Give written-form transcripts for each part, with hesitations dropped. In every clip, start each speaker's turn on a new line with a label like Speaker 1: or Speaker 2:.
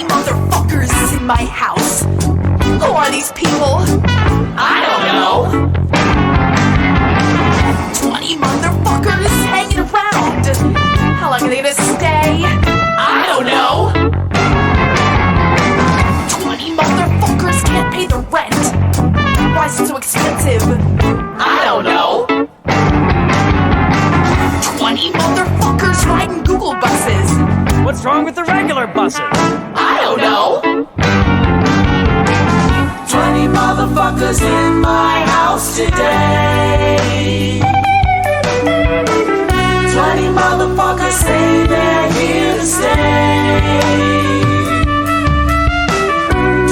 Speaker 1: Motherfuckers in my house. Who are these people? I don't know. 20 motherfuckers hanging around. How long are they gonna stay? I don't know. 20 motherfuckers can't pay the rent. Why is it so expensive? I don't know. 20 motherfuckers riding Google buses.
Speaker 2: What's wrong with the regular buses?
Speaker 1: I don't know.
Speaker 3: 20 motherfuckers in my house today. 20 motherfuckers say they're here to stay.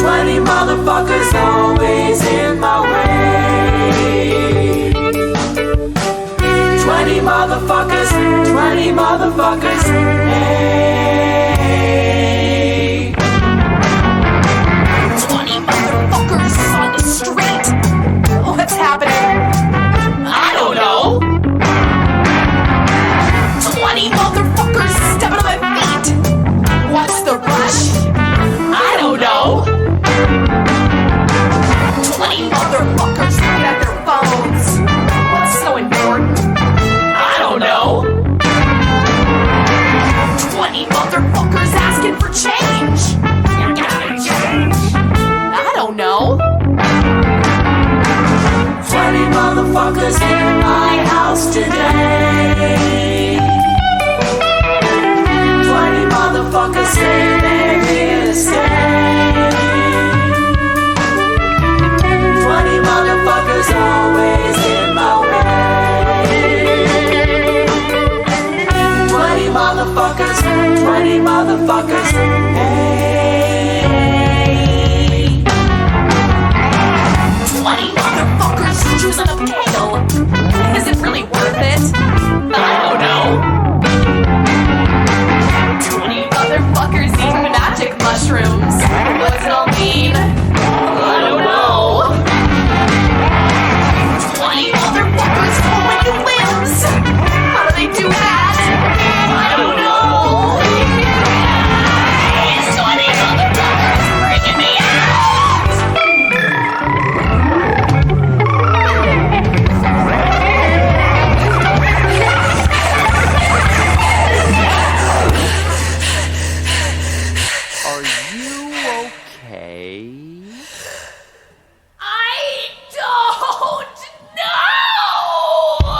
Speaker 3: 20 motherfuckers always in my way. 20 motherfuckers, 20 motherfuckers, hey.
Speaker 1: 20 motherfuckers on the street. What's happening? I don't know. 20 motherfuckers stepping on my feet. What's the rush? I don't know. 20 motherfuckers looking at their phones. What's so important? I don't know. 20 motherfuckers asking for change. You gotta change. I don't know.
Speaker 3: 20 motherfuckers in my house today. 20 motherfuckers say they're here to stay. 20 motherfuckers always in my way. 20 motherfuckers, 20 motherfuckers, hey.
Speaker 1: 20 motherfuckers choosing a kale. Is it really worth it? I don't know. 20 motherfuckers eating magic mushrooms. What does it all mean? I don't know. 20 motherfuckers pulling new limbs. How do they do that? I don't know. 20 motherfuckers freaking me out.
Speaker 2: Are you okay?
Speaker 1: I don't know.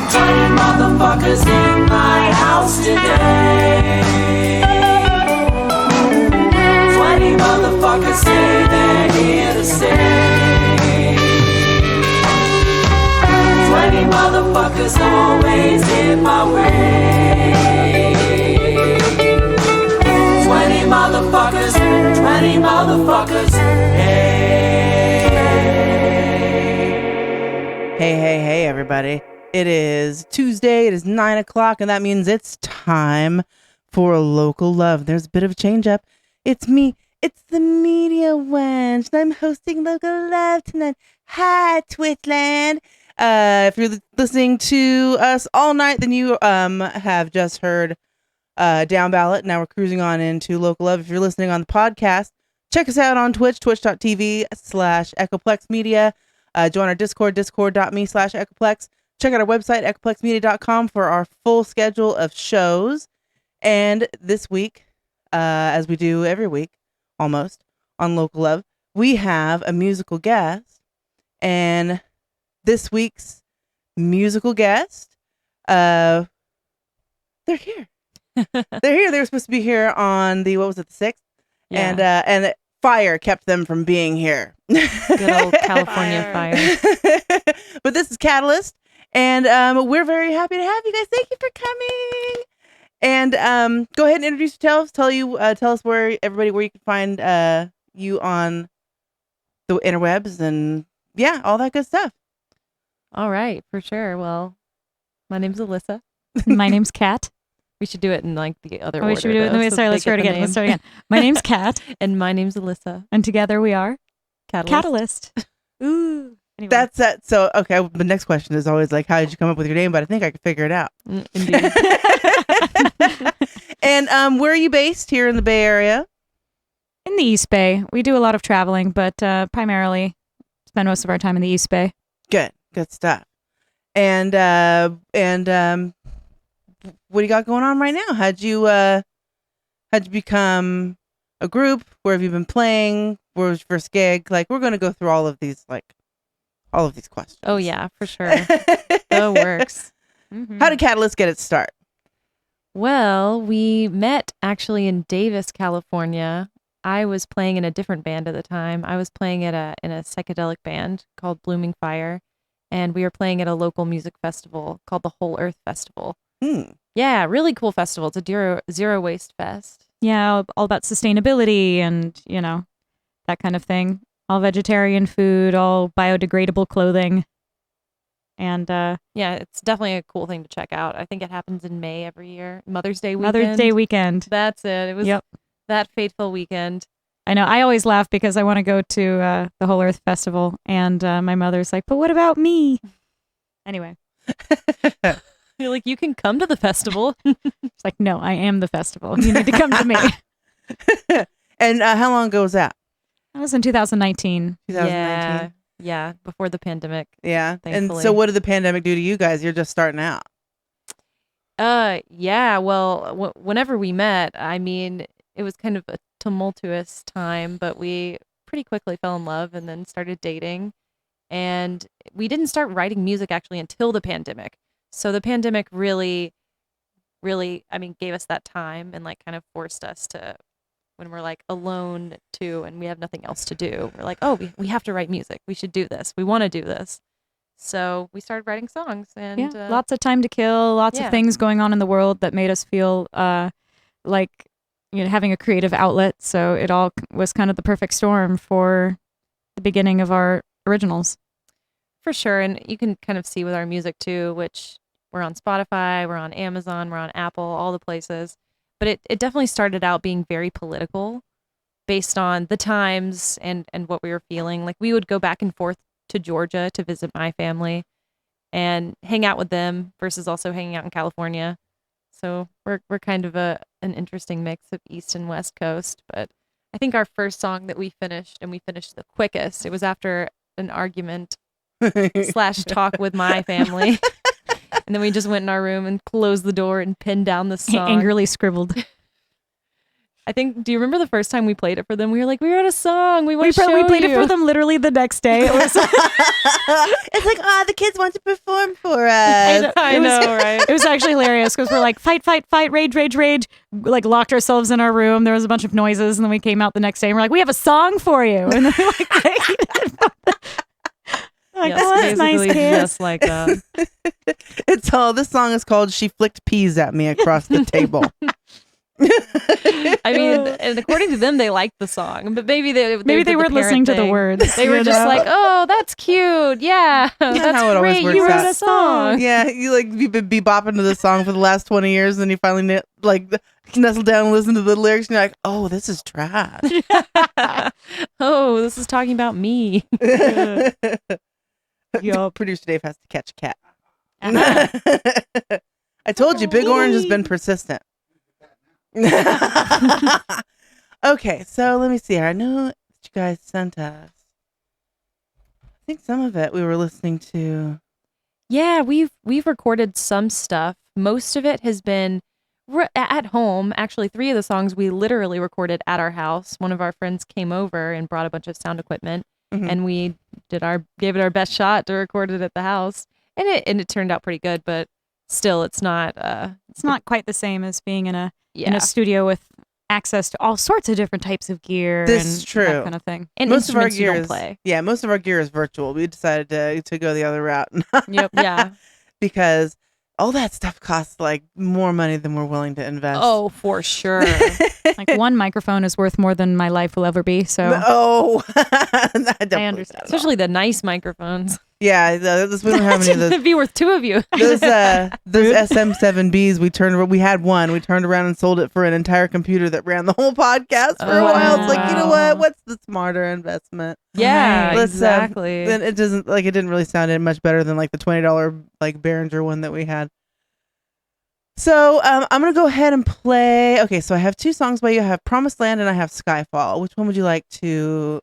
Speaker 3: 20 motherfuckers in my house today. 20 motherfuckers say they're here to stay. 20 motherfuckers always in my way. 20 motherfuckers, 20 motherfuckers, hey.
Speaker 4: Hey, everybody. It is Tuesday. It is 9 o'clock, and that means it's time for Local Love. There's a bit of a change up. It's me. It's the media wench. And I'm hosting Local Love tonight. Hi, Twitchland. If you're listening to us all night, then you have just heard Down Ballot. Now we're cruising on into Local Love. If you're listening on the podcast, check us out on Twitch, twitch.tv/Echoplex Media. Join our Discord, discord.me/Echoplex. Check out our website, echoplexmedia.com, for our full schedule of shows. And this week, as we do every week, almost, on Local Love, we have a musical guest. And this week's musical guest, they're here. They're here. They were supposed to be here on the, what was it, the 6th?
Speaker 5: Yeah.
Speaker 4: And fire kept them from being here.
Speaker 5: Good old California fire.
Speaker 4: But this is Katalysst, and we're very happy to have you guys. Thank you for coming. And go ahead and introduce yourselves. Tell us where you can find you on the interwebs and all that good stuff.
Speaker 5: All right, for sure. Well, my name's Alyssa.
Speaker 6: My name's Kat.
Speaker 5: We should do it in like the other
Speaker 6: Oh,
Speaker 5: order.
Speaker 6: we should do it.
Speaker 5: though,
Speaker 6: Let's
Speaker 5: so they
Speaker 6: start
Speaker 5: get the
Speaker 6: again.
Speaker 5: name.
Speaker 6: Let's start again. My name's Kat.
Speaker 5: And my name's Alyssa.
Speaker 6: And together we are
Speaker 5: Katalysst.
Speaker 6: Katalysst.
Speaker 5: Ooh. Anyway.
Speaker 4: That's that. So, okay. The next question is always like, how did you come up with your name? But I think I can figure it out.
Speaker 5: Indeed.
Speaker 4: And where are you based? Here in the Bay Area?
Speaker 6: In the East Bay. We do a lot of traveling, but primarily spend most of our time in the East Bay.
Speaker 4: Good stuff. And what do you got going on right now? How'd you become a group? Where have you been playing? Where was your first gig? Like, we're gonna go through all of these questions.
Speaker 5: Oh yeah, for sure. The works.
Speaker 6: Mm-hmm.
Speaker 4: How did Katalysst get its start?
Speaker 5: Well, we met actually in Davis, California. I was playing in a different band at the time. I was playing in a psychedelic band called Blooming Fire, and we were playing at a local music festival called the Whole Earth Festival. Yeah, really cool festival. It's a zero waste fest.
Speaker 6: Yeah, all about sustainability and, that kind of thing. All vegetarian food, all biodegradable clothing. And
Speaker 5: yeah, it's definitely a cool thing to check out. I think it happens in May every year. Mother's Day weekend. That's it. It was that fateful weekend.
Speaker 6: I know. I always laugh because I want to go to the Whole Earth Festival, and my mother's like, "But what about me?" Anyway,
Speaker 5: You're like, you can come to the festival.
Speaker 6: it's like, no, I am the festival. You need to come to me.
Speaker 4: And how long ago was that?
Speaker 6: That was in 2019.
Speaker 4: 2019.
Speaker 5: Yeah, before the pandemic.
Speaker 4: Yeah. And
Speaker 5: Thankfully.
Speaker 4: so, what did the pandemic do to you guys? You're just starting out.
Speaker 5: Yeah. Well, whenever we met, I mean, it was kind of a tumultuous time, but we pretty quickly fell in love and then started dating. And we didn't start writing music actually until the pandemic. So the pandemic really, I mean, gave us that time and like kind of forced us to, when we're like alone too and we have nothing else to do, we're like, oh, we have to write music. We should do this. We want to do this. So we started writing songs and
Speaker 6: lots of time to kill, lots of things going on in the world that made us feel like, having a creative outlet. So it all was kind of the perfect storm for the beginning of our originals.
Speaker 5: For sure. And you can kind of see with our music too, which we're on Spotify, we're on Amazon, we're on Apple, all the places. But it definitely started out being very political based on the times and what we were feeling. Like we would go back and forth to Georgia to visit my family and hang out with them versus also hanging out in California. So we're kind of an interesting mix of East and West Coast. But I think our first song that we finished, and we finished the quickest, it was after an argument / talk with my family. And then we just went in our room and closed the door and pinned down the song.
Speaker 6: Angrily scribbled.
Speaker 5: do you remember the first time we played it for them? We were like, we wrote a song. We want to show
Speaker 6: We played
Speaker 5: you.
Speaker 6: it for them literally the next day. It was
Speaker 4: It's like, the kids want to perform for us.
Speaker 5: I know, right?
Speaker 6: It was actually hilarious because we're like, fight, rage. Like locked ourselves in our room. There was a bunch of noises, and then we came out the next day and we're like, we have a song for you. And then we're like,
Speaker 5: Yes,
Speaker 6: oh, that's nice,
Speaker 5: basically
Speaker 6: kids.
Speaker 5: just like that.
Speaker 4: This song is called "She Flicked Peas at Me Across the Table."
Speaker 5: I mean, and according to them, they liked the song, but maybe they
Speaker 6: weren't listening to the words.
Speaker 5: They were just like, "Oh, that's cute. Yeah, that's
Speaker 4: how it always
Speaker 5: great.
Speaker 4: works
Speaker 5: You wrote
Speaker 4: out.
Speaker 5: a song."
Speaker 4: Yeah, you've been bopping to the song for the last 20 years, and you finally nestle down and listen to the lyrics, and you're like, "Oh, this is trash."
Speaker 5: Oh, this is talking about me.
Speaker 4: Producer Dave has to catch a cat. I told you, Big Orange has been persistent. Okay, so let me see here. I know that you guys sent us. I think some of it we were listening to.
Speaker 5: Yeah, we've recorded some stuff. Most of it has been at home. Actually, 3 of the songs we literally recorded at our house. One of our friends came over and brought a bunch of sound equipment, and we gave it our best shot to record it at the house, and it turned out pretty good. But still, it's not
Speaker 6: quite the same as being in a
Speaker 5: yeah.
Speaker 6: studio with access to all sorts of different types of gear.
Speaker 4: This
Speaker 6: and
Speaker 4: is true.
Speaker 6: That kind of thing.
Speaker 5: And
Speaker 4: Most of our
Speaker 5: instruments you
Speaker 4: gear
Speaker 5: don't
Speaker 4: is
Speaker 5: play.
Speaker 4: Yeah, most of our gear is virtual. We decided to go the other route.
Speaker 5: Yep. Yeah.
Speaker 4: Because all that stuff costs like more money than we're willing to invest.
Speaker 5: Oh, for sure.
Speaker 6: Like one microphone is worth more than my life will ever be. So
Speaker 4: I
Speaker 6: I understand.
Speaker 5: Especially the nice microphones.
Speaker 4: Yeah, we don't have any of those.
Speaker 5: It'd be worth two of you.
Speaker 4: Those SM7Bs we had one. We turned around and sold it for an entire computer that ran the whole podcast for a while. It's like, you know what? What's the smarter investment?
Speaker 5: Yeah,
Speaker 4: Let's,
Speaker 5: exactly.
Speaker 4: Then it didn't really sound much better than like the $20 like Behringer one that we had. So I'm gonna go ahead and play. Okay, so I have two songs by you. I have Promised Land and I have Skyfall. Which one would you like to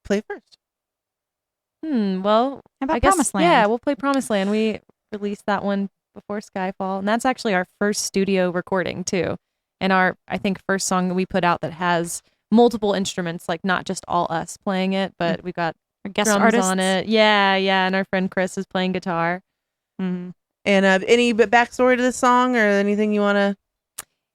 Speaker 4: play first?
Speaker 5: Well,
Speaker 6: How about
Speaker 5: I guess,
Speaker 6: Promised Land?
Speaker 5: Yeah, we'll play Promised Land. We released that one before Skyfall, and that's actually our first studio recording too. And I think, first song that we put out that has multiple instruments, like not just all us playing it, but we've got
Speaker 6: guest
Speaker 5: drums
Speaker 6: artists
Speaker 5: on it. Yeah, and our friend Chris is playing guitar.
Speaker 6: Mm-hmm.
Speaker 4: And any backstory to this song or anything you want to?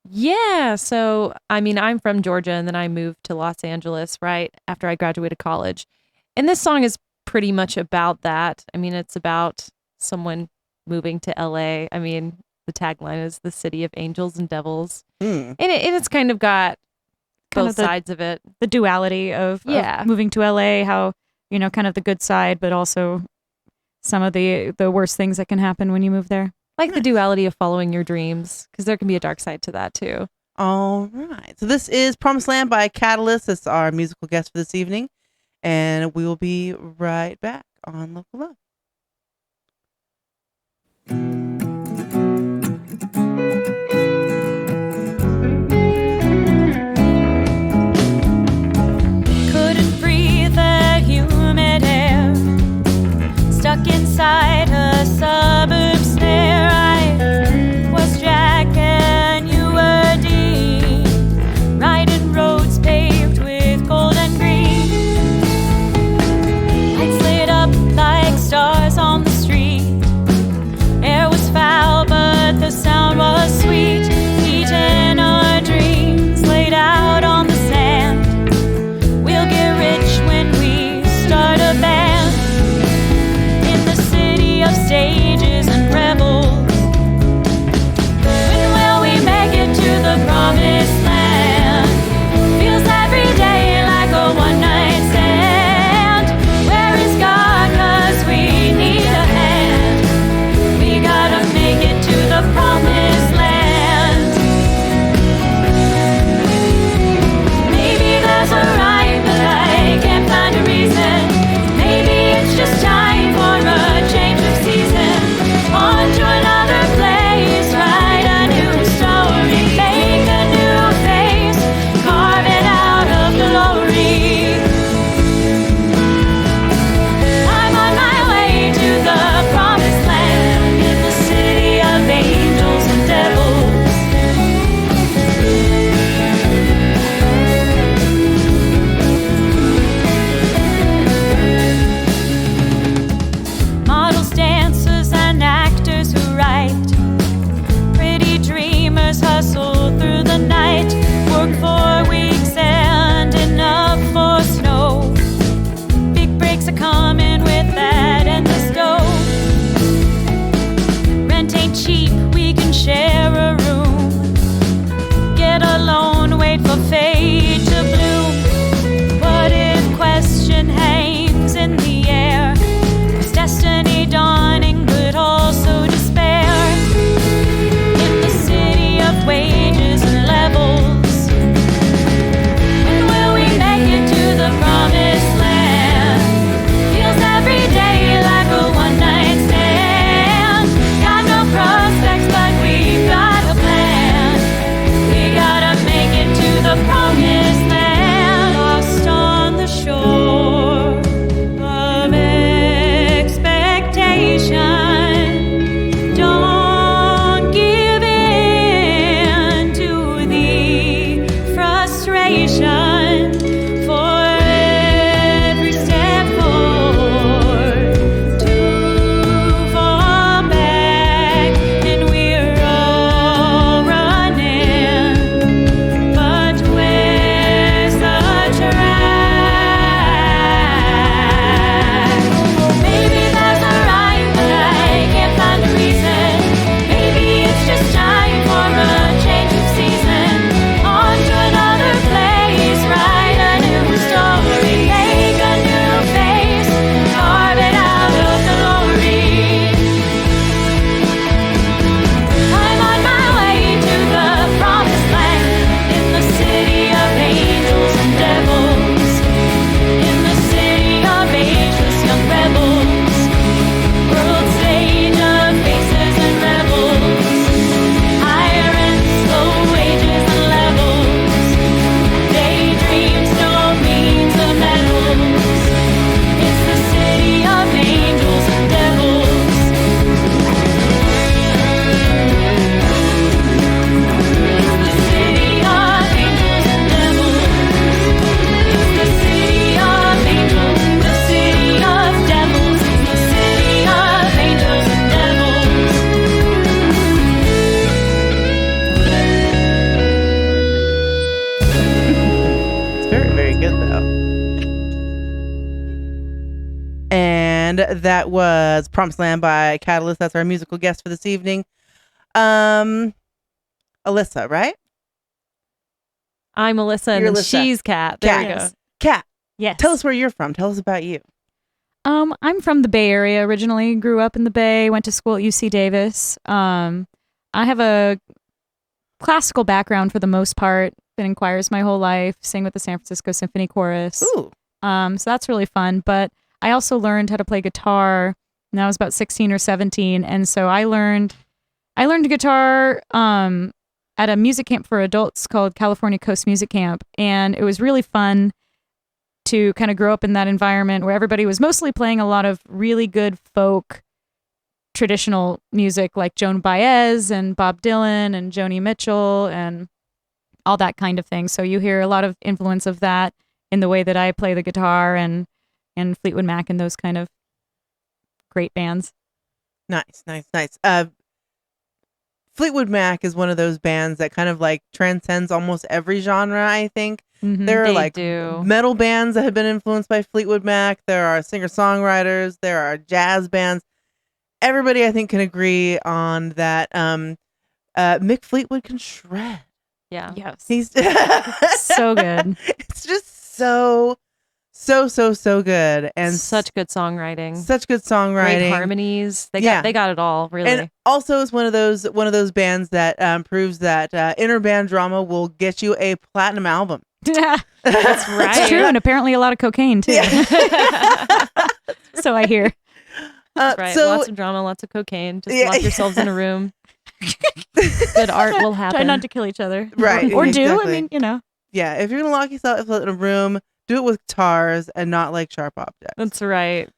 Speaker 5: Yeah, so I mean, I'm from Georgia, and then I moved to Los Angeles right after I graduated college. And this song is pretty much about that. I mean, it's about someone moving to LA. I mean, the tagline is the city of angels and devils. And it's kind of got both sides of it.
Speaker 6: The duality of moving to LA, how, kind of the good side, but also some of the worst things that can happen when you move there.
Speaker 5: Like the duality of following your dreams, because there can be a dark side to that too.
Speaker 4: All right. So this is Promised Land by Katalysst. That's our musical guest for this evening. And we will be right back on Local Love.
Speaker 7: Couldn't breathe the humid air, stuck inside a suburb snare. I was Jack and you were Dean, riding roads paved with gold and green. Lights lit up like stars on the street. Air was
Speaker 4: And that was Promised Land by Katalysst. That's our musical guest for this evening. Alyssa, right?
Speaker 5: I'm Alyssa, and
Speaker 4: You're
Speaker 5: then
Speaker 4: Alyssa.
Speaker 5: she's Kat. There we go.
Speaker 6: Yes.
Speaker 4: Kat,
Speaker 6: Yes.
Speaker 4: tell us where you're from. Tell us about you.
Speaker 6: I'm from the Bay Area originally. Grew up in the Bay. Went to school at UC Davis. I have a classical background for the most part. Been in choirs my whole life. Sang with the San Francisco Symphony Chorus.
Speaker 4: Ooh.
Speaker 6: So that's really fun. But I also learned how to play guitar when I was about 16 or 17, and so I learned guitar at a music camp for adults called California Coast Music Camp, and it was really fun to kind of grow up in that environment where everybody was mostly playing a lot of really good folk traditional music like Joan Baez and Bob Dylan and Joni Mitchell and all that kind of thing. So you hear a lot of influence of that in the way that I play the guitar and Fleetwood Mac and those kind of great bands.
Speaker 4: Nice. Fleetwood Mac is one of those bands that kind of like transcends almost every genre, I think.
Speaker 6: Mhm.
Speaker 4: There are
Speaker 5: They
Speaker 4: like
Speaker 5: do.
Speaker 4: metal bands that have been influenced by Fleetwood Mac. There are singer-songwriters. There are jazz bands. Everybody, I think, can agree on that. Mick Fleetwood can shred.
Speaker 5: Yeah.
Speaker 6: Yes.
Speaker 4: He's
Speaker 6: So good.
Speaker 4: It's just so good, and
Speaker 5: Such good songwriting.
Speaker 4: such good songwriting.
Speaker 5: Great harmonies. They
Speaker 4: Yeah.
Speaker 5: got it all, really.
Speaker 4: And also, it's one of those bands that proves that inner band drama will get you a platinum album.
Speaker 6: That's
Speaker 5: right.
Speaker 6: It's true, and apparently a lot of cocaine too. So I hear.
Speaker 5: That's right.
Speaker 4: So,
Speaker 5: Lots of drama, lots of cocaine. Just
Speaker 4: Yeah.
Speaker 5: lock yourselves in a room. Good art will happen.
Speaker 6: Try not to kill each other.
Speaker 4: Right,
Speaker 6: Or do.
Speaker 4: exactly.
Speaker 6: I mean, you know.
Speaker 4: yeah, if you're gonna lock yourself in a room, do it with guitars and not like sharp objects.
Speaker 5: That's right.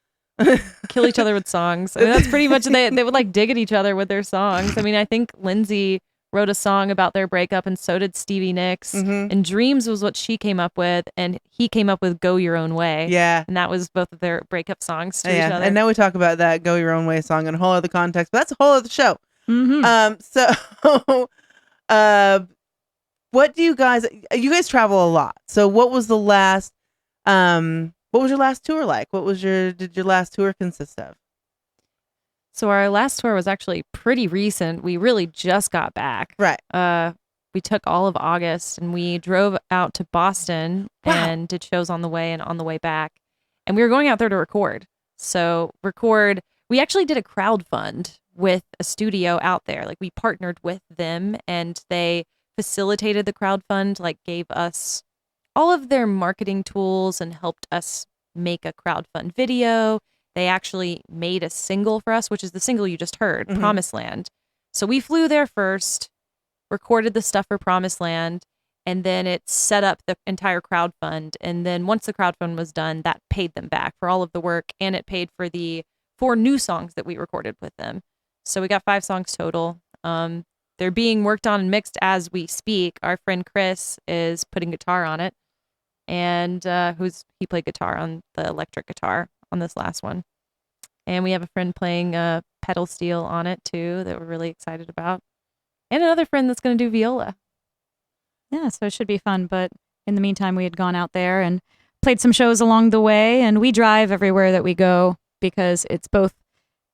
Speaker 5: Kill each other with songs. I mean, that's pretty much they would like dig at each other with their songs. I mean, I think Lindsay wrote a song about their breakup, and so did Stevie Nicks.
Speaker 4: Mhm.
Speaker 5: And Dreams was what she came up with, and he came up with Go Your Own Way.
Speaker 4: Yeah.
Speaker 5: And that was both of their breakup songs to each
Speaker 4: Yeah,
Speaker 5: other.
Speaker 4: and now we talk about that "Go Your Own Way" song in a whole other context, but that's a whole other show.
Speaker 6: Mm-hmm.
Speaker 4: So, what do you guys travel a lot? So, what was your last tour like? Did your last tour consist of?
Speaker 5: So our last tour was actually pretty recent. We really just got back.
Speaker 4: Right.
Speaker 5: We took all of August and we drove out to Boston
Speaker 4: Wow.
Speaker 5: and did shows on the way and on the way back. And we were going out there to record. We actually did a crowdfund with a studio out there. Like we partnered with them and they facilitated the crowdfund, like gave us all of their marketing tools and helped us make a crowdfund video. They actually made a single for us, which is the single you just heard,
Speaker 4: Mhm.
Speaker 5: Promised Land. So we flew there first, recorded the stuff for Promised Land, and then it set up the entire crowdfund. And then once the crowdfund was done, that paid them back for all of the work, and it paid for the 4 new songs that we recorded with them. So we got 5 songs total. They're being worked on and mixed as we speak. Our friend Chris is putting guitar on it, and he played guitar on the electric guitar on this last one. And we have a friend playing pedal steel on it too that we're really excited about. And another friend that's going to do viola.
Speaker 6: Yeah, so it should be fun. But in the meantime, we had gone out there and played some shows along the way. And we drive everywhere that we go because it's both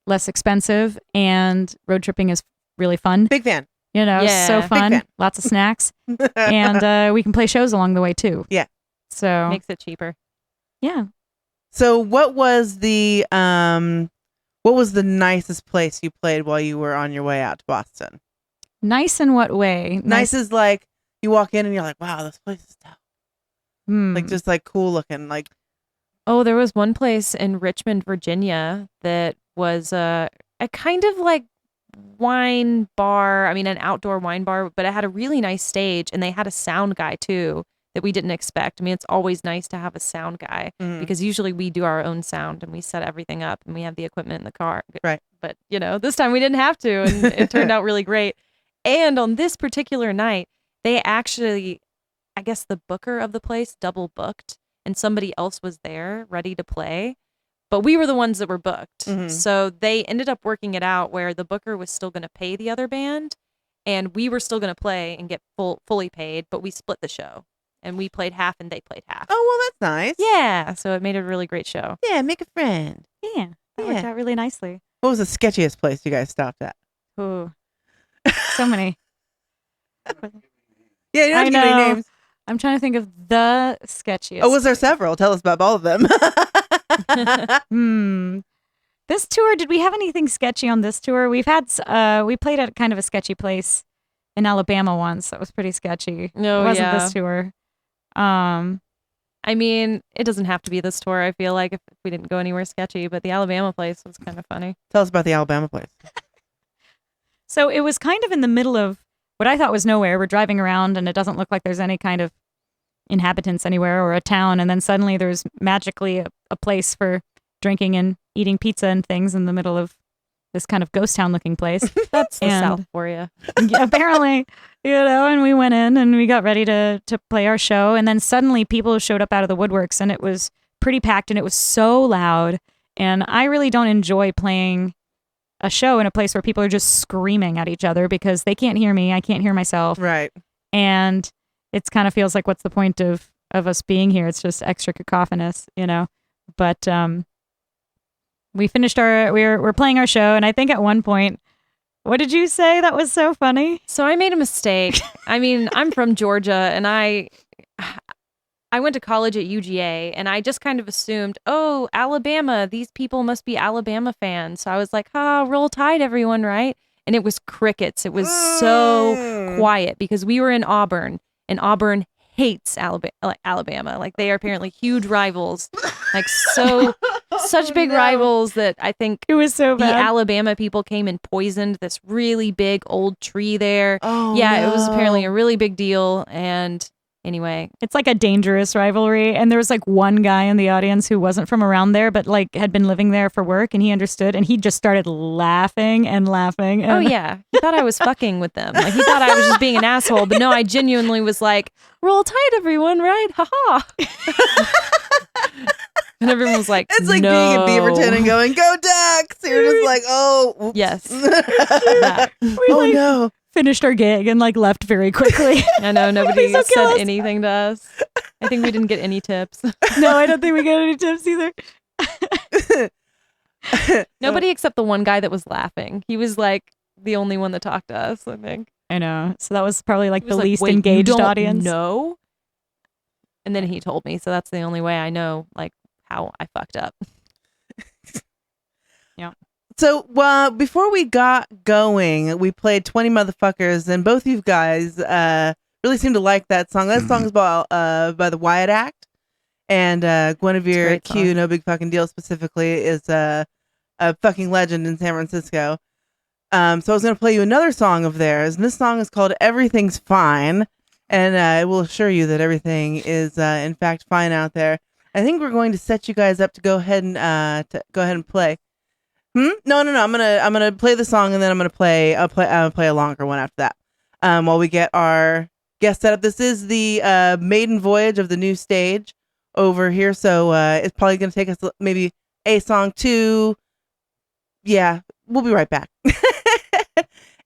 Speaker 6: less expensive and road tripping is really fun.
Speaker 4: Big fan.
Speaker 6: You know,
Speaker 5: Yeah.
Speaker 6: so
Speaker 5: Big
Speaker 6: fun.
Speaker 4: fan.
Speaker 6: Lots of snacks. And we can play shows along the way too.
Speaker 4: Yeah.
Speaker 6: So,
Speaker 5: Makes it cheaper.
Speaker 6: yeah.
Speaker 4: So, what was the nicest place you played while you were on your way out to Boston?
Speaker 6: Nice in what way?
Speaker 4: Nice is like you walk in and you're like, wow, this place is dope.
Speaker 6: Hmm.
Speaker 4: Like just like cool looking. Like
Speaker 5: Oh, there was one place in Richmond, Virginia that was a kind of like wine bar. I mean, an outdoor wine bar, but it had a really nice stage and they had a sound guy too that we didn't expect. I mean, it's always nice to have a sound guy
Speaker 4: mhm.
Speaker 5: because usually we do our own sound and we set everything up and we have the equipment in the car.
Speaker 4: Right.
Speaker 5: But, this time we didn't have to and it turned out really great. And on this particular night, they actually, I guess the booker of the place double booked and somebody else was there ready to play. But we were the ones that were booked.
Speaker 4: Mhm.
Speaker 5: So they ended up working it out where the booker was still going to pay the other band and we were still going to play and get fully paid, but we split the show. and we played half and they played half.
Speaker 4: Oh, well, that's nice.
Speaker 5: Yeah, so it made a really great show.
Speaker 4: Yeah, make a friend.
Speaker 6: Yeah, that worked out really nicely.
Speaker 4: What was the sketchiest place you guys stopped at?
Speaker 6: Ooh, so many.
Speaker 4: Yeah, you don't have to give any names.
Speaker 6: I'm trying to think of the sketchiest.
Speaker 4: Oh, was there several? Tell us about all of them.
Speaker 6: This tour, did we have anything sketchy on this tour? We've had, we played at kind of a sketchy place in Alabama once. That was pretty sketchy.
Speaker 5: No,
Speaker 6: it wasn't this tour.
Speaker 5: I mean, it doesn't have to be this tour, I feel like, if we didn't go anywhere sketchy, but the Alabama place was kind of funny.
Speaker 4: Tell us about the Alabama place.
Speaker 6: So it was kind of in the middle of what I thought was nowhere. We're driving around and it doesn't look like there's any kind of inhabitants anywhere or a town. And then suddenly there's magically a place for drinking and eating pizza and things in the middle of this kind of ghost town looking place.
Speaker 5: That's the South for you.
Speaker 6: Yeah, apparently, and we went in and we got ready to play our show. And then suddenly people showed up out of the woodworks and it was pretty packed and it was so loud. And I really don't enjoy playing a show in a place where people are just screaming at each other because they can't hear me. I can't hear myself.
Speaker 4: Right.
Speaker 6: And it kind of feels like, what's the point of us being here? It's just extra cacophonous, But we finished we're playing our show, and I think at one point, what did you say that was so funny?
Speaker 5: So I made a mistake. I mean, I'm from Georgia, and I went to college at UGA, and I just kind of assumed, oh, Alabama, these people must be Alabama fans. So I was like, Roll Tide, everyone, right? And it was crickets. It was so quiet because we were in Auburn, and Auburn hates Alabama. Like, they are apparently huge rivals. Like, such big rivals that I think
Speaker 6: it was so bad.
Speaker 5: The Alabama people came and poisoned this really big old tree there.
Speaker 4: Oh,
Speaker 5: yeah, it was apparently a really big deal. And anyway,
Speaker 6: it's like a dangerous rivalry. And there was like one guy in the audience who wasn't from around there, but like had been living there for work, and he understood, and he just started laughing and laughing. And
Speaker 5: oh yeah, he thought I was fucking with them. Like, he thought I was just being an asshole. But no, I genuinely was like, "Roll Tide, everyone!" Right? Ha ha. And everyone was like,
Speaker 4: it's like
Speaker 5: no.
Speaker 4: being at Beaverton and going, "Go Ducks!" You're just like, "Oh, oops."
Speaker 5: Yes.
Speaker 6: We
Speaker 4: no.
Speaker 6: Finished our gig and like left very quickly.
Speaker 5: I know nobody said anything to us. I think we didn't get any tips.
Speaker 6: No, I don't think we got any tips either.
Speaker 5: Nobody except the one guy that was laughing. He was like the only one that talked to us, I think.
Speaker 6: I know. So that was probably like the
Speaker 5: like,
Speaker 6: least
Speaker 5: "Wait,
Speaker 6: engaged
Speaker 5: you don't
Speaker 6: audience.
Speaker 5: No. And then he told me, so that's the only way I know like how I fucked up.
Speaker 6: Yeah.
Speaker 4: So before we got going, we played 20 Motherfuckers, and both of you guys really seemed to like that song. That song is by the Wyatt Act, and Guinevere Q, No Big Fucking Deal specifically, is a fucking legend in San Francisco. So I was going to play you another song of theirs, and this song is called Everything's Fine, and I will assure you that everything is in fact fine out there. I think we're going to set you guys up to go ahead and play. No. I'm gonna play the song, and then I'll play a longer one after that. While we get our guest set up. This is the maiden voyage of the new stage over here, so it's probably gonna take us maybe a song, two. Yeah, we'll be right back,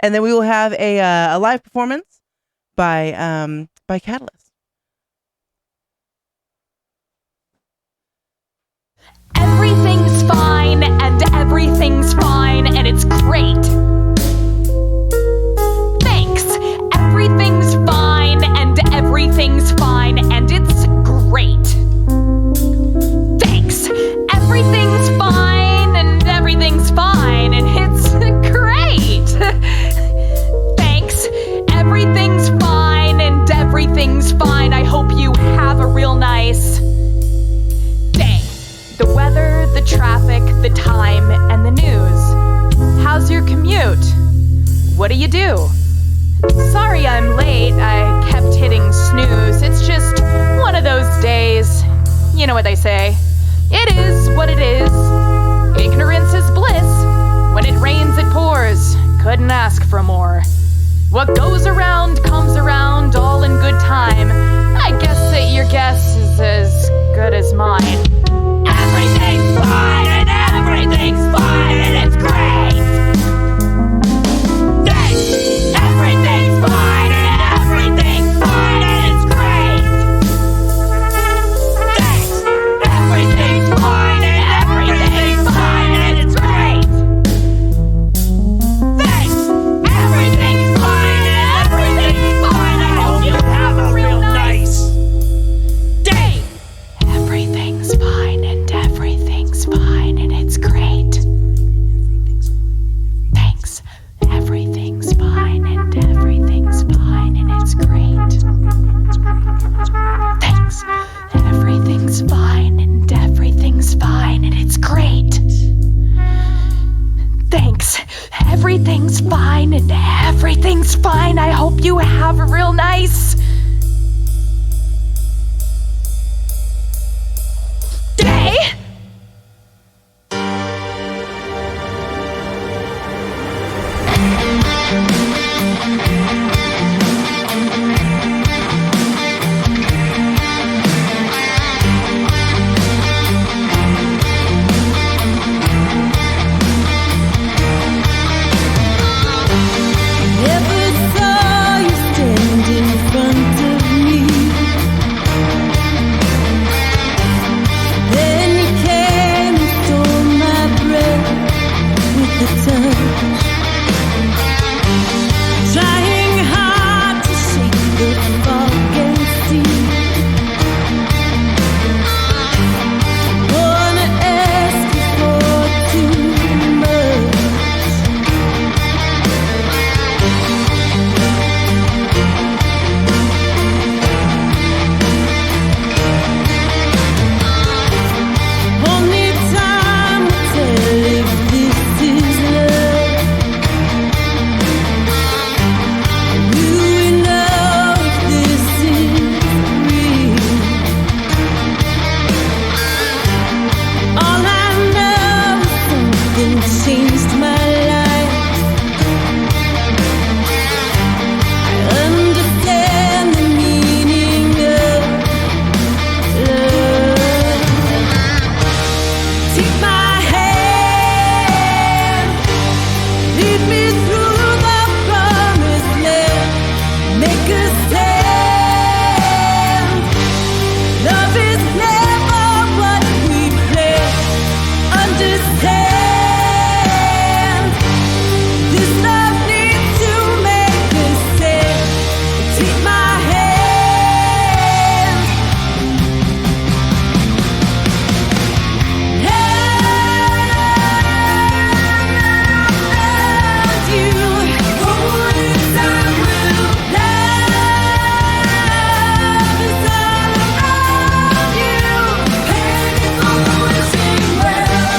Speaker 4: and then we will have a live performance by Katalysst.
Speaker 1: Everything's fine, and everything's fine, and it's great. Thanks. Everything's fine, and everything's fine, and it's great. Thanks. Everything's fine, and everything's fine, and it's great. Thanks. Everything's fine, and everything's fine. I hope you have a real nice day. The weather, the traffic, the time, and the news. How's your commute? What do you do? Sorry I'm late, I kept hitting snooze. It's just one of those days. You know what they say. It is what it is. Ignorance is bliss. When it rains, it pours. Couldn't ask for more. What goes around comes around, all in good time. I guess that your guess is as good as mine. Everything's fine, and everything's fine, and it's great. Thanks. Everything's fine, and everything's fine, and it's great. and everything's fine. I hope you have a real nice day.
Speaker 7: Never saw you stand in front of me. Then you came and stole my breath with a touch. Trying hard to shake the fog and see. Wanna ask you for too much. Only time will tell if this is love. Do we know if this is real? All I know is something changed my life. I understand the meaning of love. Take my hand, lead me through the promised land, make a stand. Love is never what we planned. Understand, this love needs to make a stand. Take my hand. And you, only time will love is all around you, and it's always well.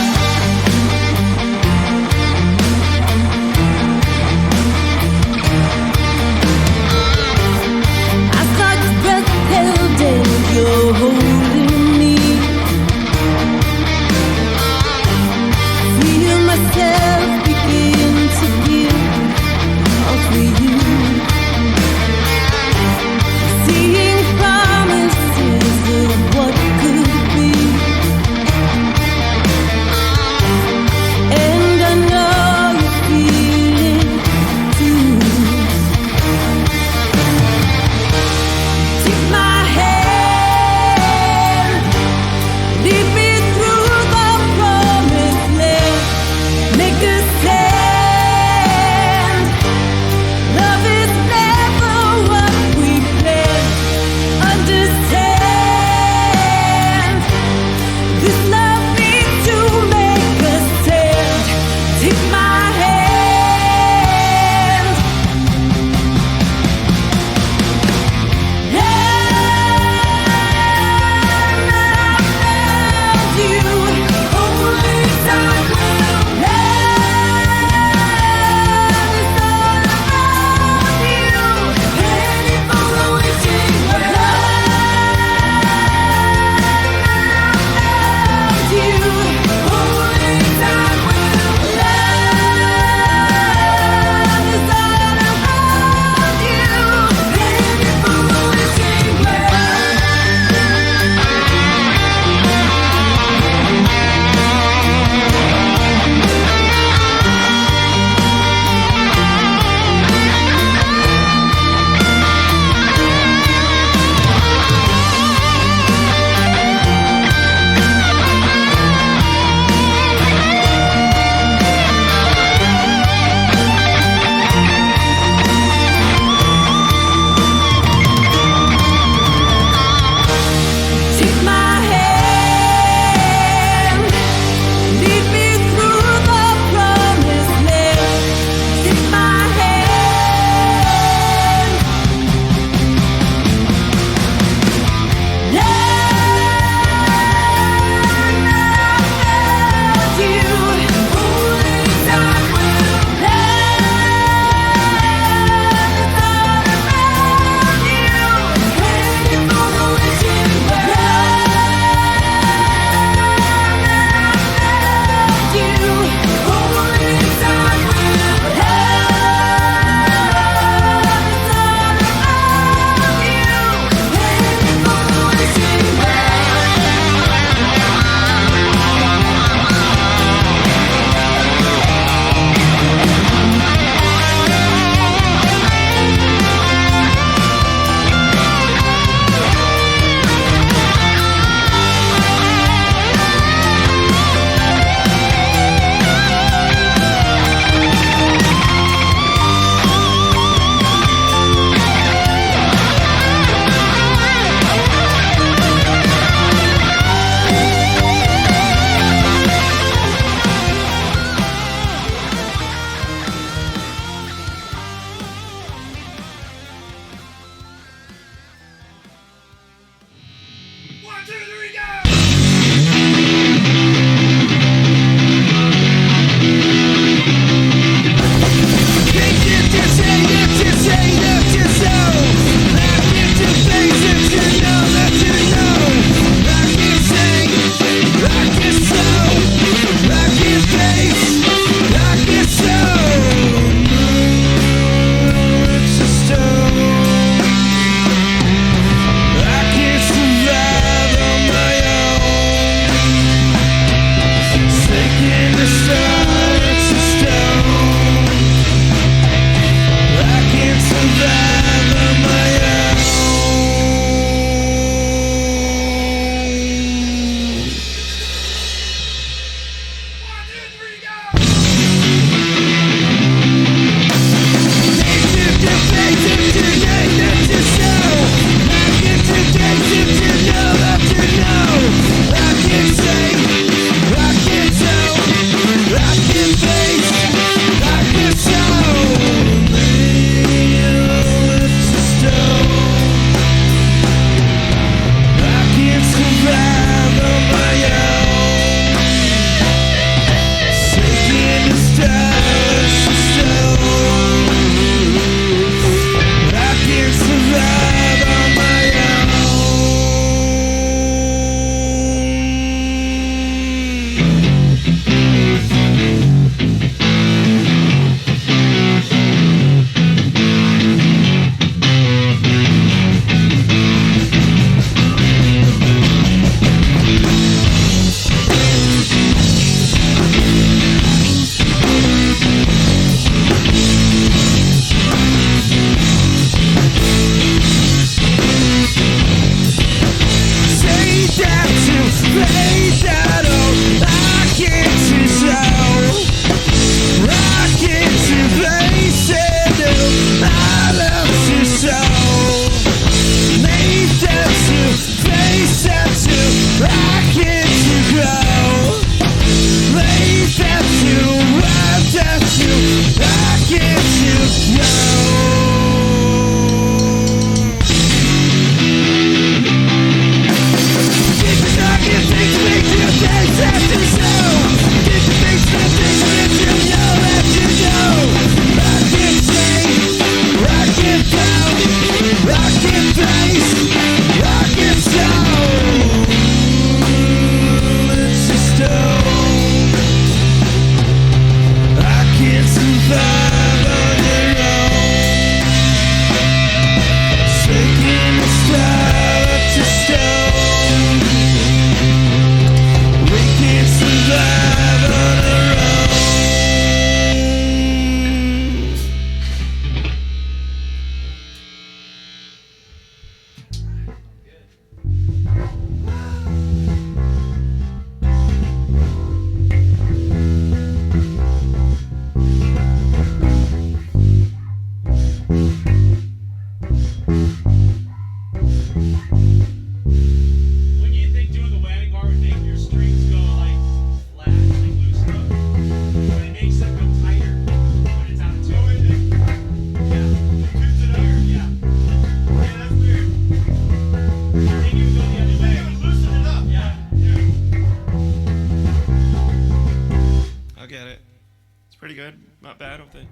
Speaker 8: Pretty good. Not bad, I don't think.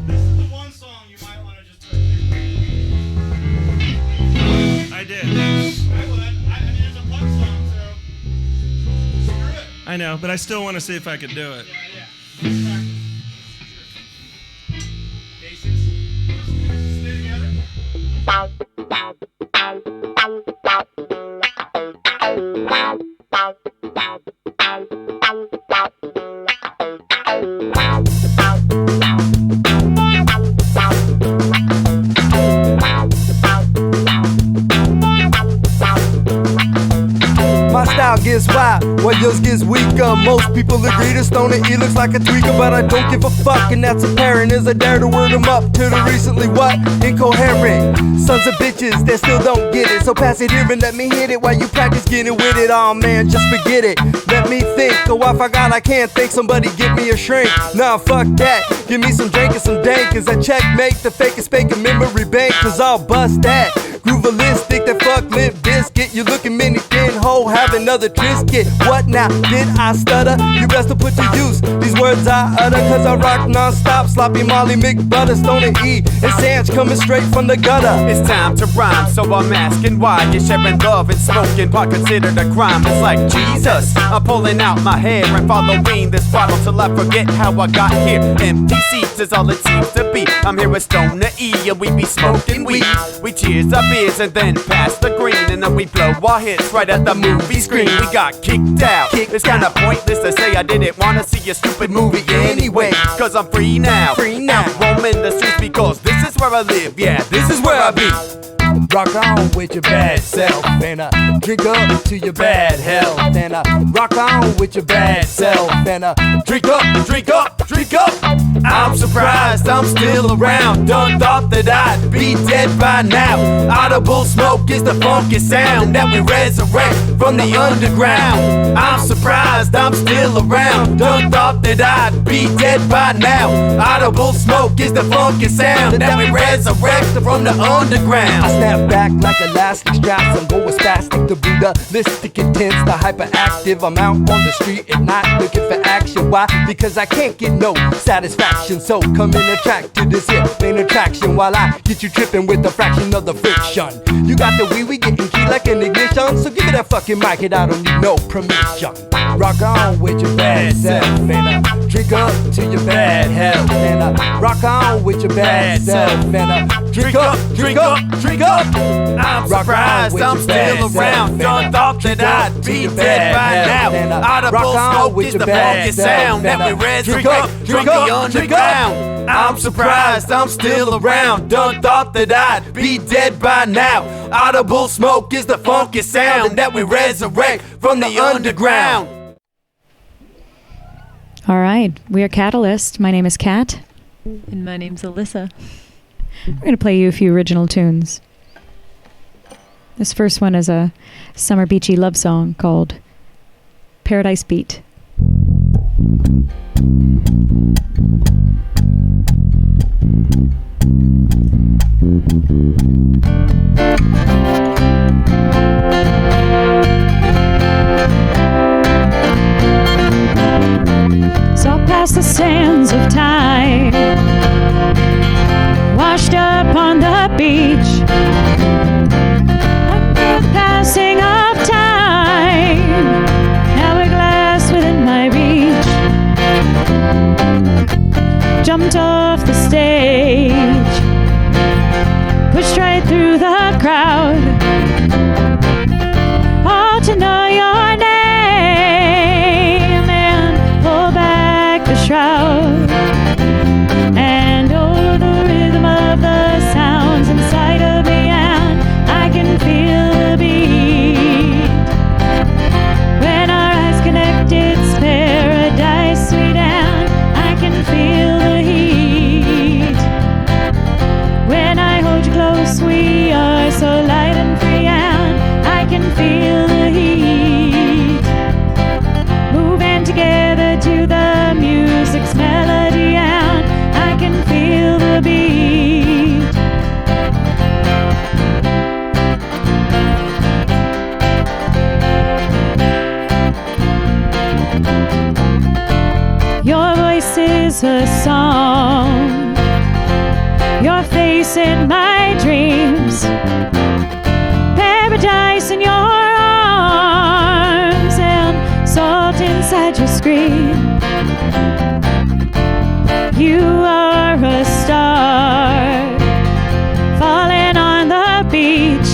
Speaker 8: This is the one song you might want to just put in. I did. I would. I mean, it's a punk song, so screw it. I know, but I still want to see if I could do it. Yeah. Let's practice. Bases. Stay together.
Speaker 9: My style gets wild, while yours gets weaker. Most people agree to Stone E looks like a tweaker, but I don't give a fuck, and that's apparent as I dare to word them up to the recently what? Incoherent sons of bitches that still don't get it. So pass it here and let me hit it while you practice getting with it. Aw man, just forget it. Let me think, oh I forgot I can't think. Somebody give me a shrink. Nah, fuck that. Give me some drink and some dank as I checkmate the fake and spank a memory bank. Cause I'll bust that. Groovalistic, that fuck Limp Biscuit. You looking mini thin hoe, have another Trisket. What now? Did I stutter? You best to put to use these words I utter, cause I rock non-stop. Sloppy Molly, McButter, Stone E, and Sanch coming straight from the gutter.
Speaker 10: It's time to rhyme, so I'm asking why you're sharing love and smoking pot considered a crime. It's like Jesus, I'm pulling out my hair and following this bottle till I forget how I got here. Empty seats is all it seems to be. I'm here with Stone E and we be smoking weed. We cheers our beers and then pass the green, and then we blow our hits right at the movie screen. We got kicked out. It's kinda pointless to say I didn't wanna see a stupid movie anyway, cause I'm free now. I'm roaming the streets because this is where I live. Yeah, this is where I be.
Speaker 9: Rock on with your bad self, and drink up to your bad health, and rock on with your bad self, and drink up, drink up, drink up.
Speaker 10: I'm surprised I'm still around. Done thought that I'd be dead by now. Audible smoke is the funky sound that we resurrect from the underground. I'm surprised I'm still around. Done thought that I'd be dead by now. Audible smoke is the funky sound that we resurrect from the underground.
Speaker 9: I snap back like elastic straps. I'm going spastic, the brutalistic, intense, the hyperactive. I'm out on the street at night looking for action. Why? Because I can't get no satisfaction. So come and attract to this here main attraction while I get you tripping with a fraction of the friction. You got the wee getting key like an ignition, so give me that fucking mic and I don't need no permission. Rock on with your bad self, and drink up to your bad health, and rock on with your bad self, and drink up, drink up, drink up.
Speaker 10: I'm surprised I'm still around. Done thought that I'd be dead by now. Audible smoke is the funky sound that we resurrect from the underground. I'm surprised I'm still around. Done thought that I'd be dead by now. Audible smoke is the funky sound that we resurrect from the underground.
Speaker 6: All right, we are Katalysst. My name is Kat.
Speaker 5: And my name's Alyssa.
Speaker 6: We're going to play you a few original tunes. This first one is a summer beachy love song called Paradise Beat. Saw past the sands of time, washed up on the beach, under the passing of time, hourglass within my reach. Jumped off the stage, pushed right through the crowd, all to know your name and pull back the shroud. it's a song. Your face in my dreams, paradise in your arms, and salt inside your screen. You are a star falling on the beach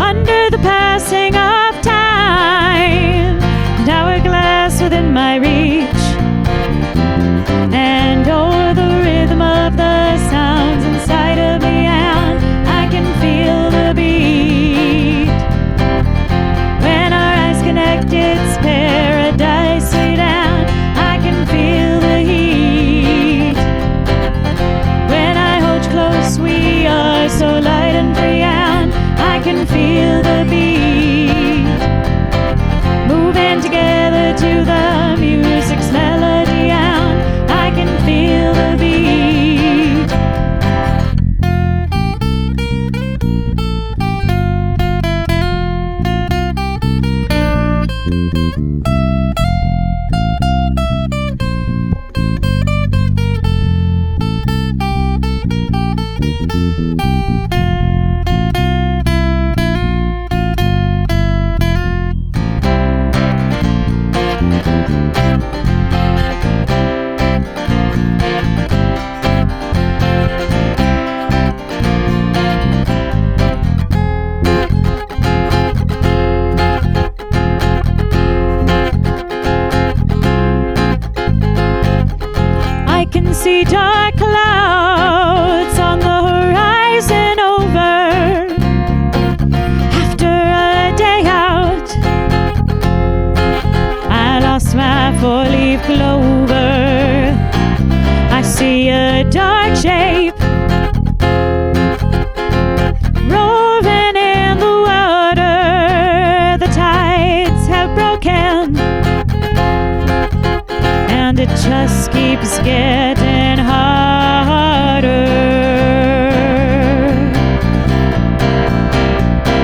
Speaker 6: under the passing of time, and hourglass within my reach. And oh, the rhythm of the sounds inside of me, and I can feel the beat. When our eyes connect, it's paradise, sweet, and I can feel the heat. When I hold you close, we are so light and free, and I can feel the beat. Moving together to the music's melody, and I can feel the beat. I can see dark clouds on the horizon over. After a day out, I lost my four-leaf clover. I see a dark shape roving in the water. The tides have broken, and it just keeps getting harder.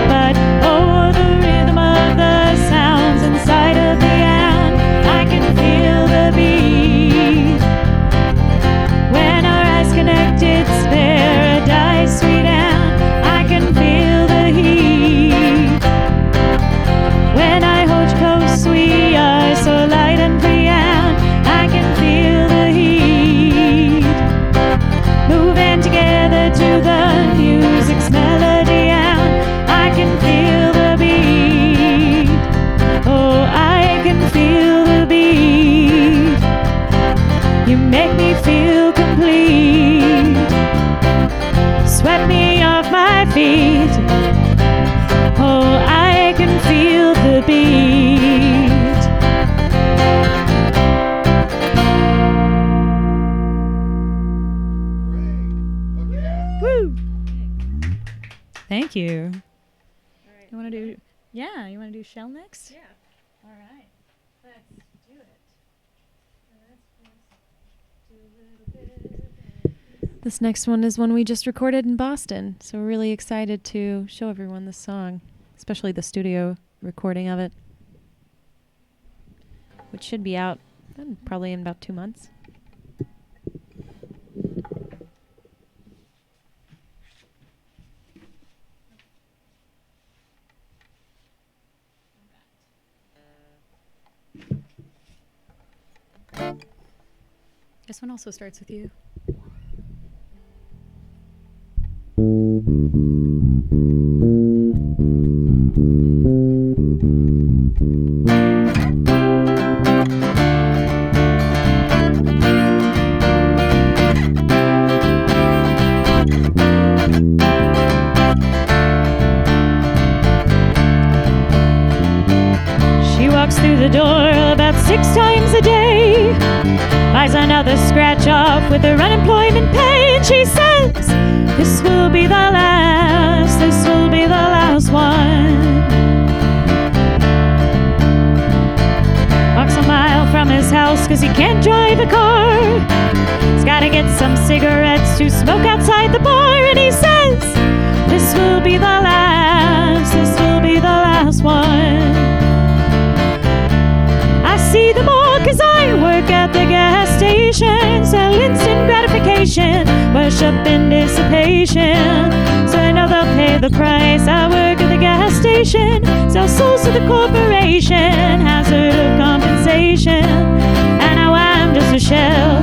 Speaker 6: But oh, the rhythm of the sounds inside of me, and I can feel the beat. When our eyes connect, it's paradise, sweet, and I can feel the heat. When I hold you close, we are so light and free, and I can feel the heat. Moving together to the music's melody, and I can feel the beat. Oh, I can feel the beat. You make me feel complete. Swept me off my feet. Oh, I can feel the beat. Woo! Thank you. You want to do? Yeah, you want to do Shell next? Yeah. All right. Let's do it.
Speaker 5: This next one is one we just recorded in Boston, so we're really excited to show everyone this song, especially the studio recording of it, which should be out probably in about 2 months.
Speaker 6: This one also starts with you. She walks through the door about 6 times a day, buys another scratch off with her unemployment pay, and she says, this will be the last, this will be the last one. Walks a mile from his house cause he can't drive a car. He's gotta get some cigarettes to smoke outside the bar, and he says, this will be the last, this will be the last one. I see them all cause I work at the gas compensation. So I know they'll pay the price. I work at the gas station, sell souls to the corporation, hazard of compensation, and now I'm just a shell.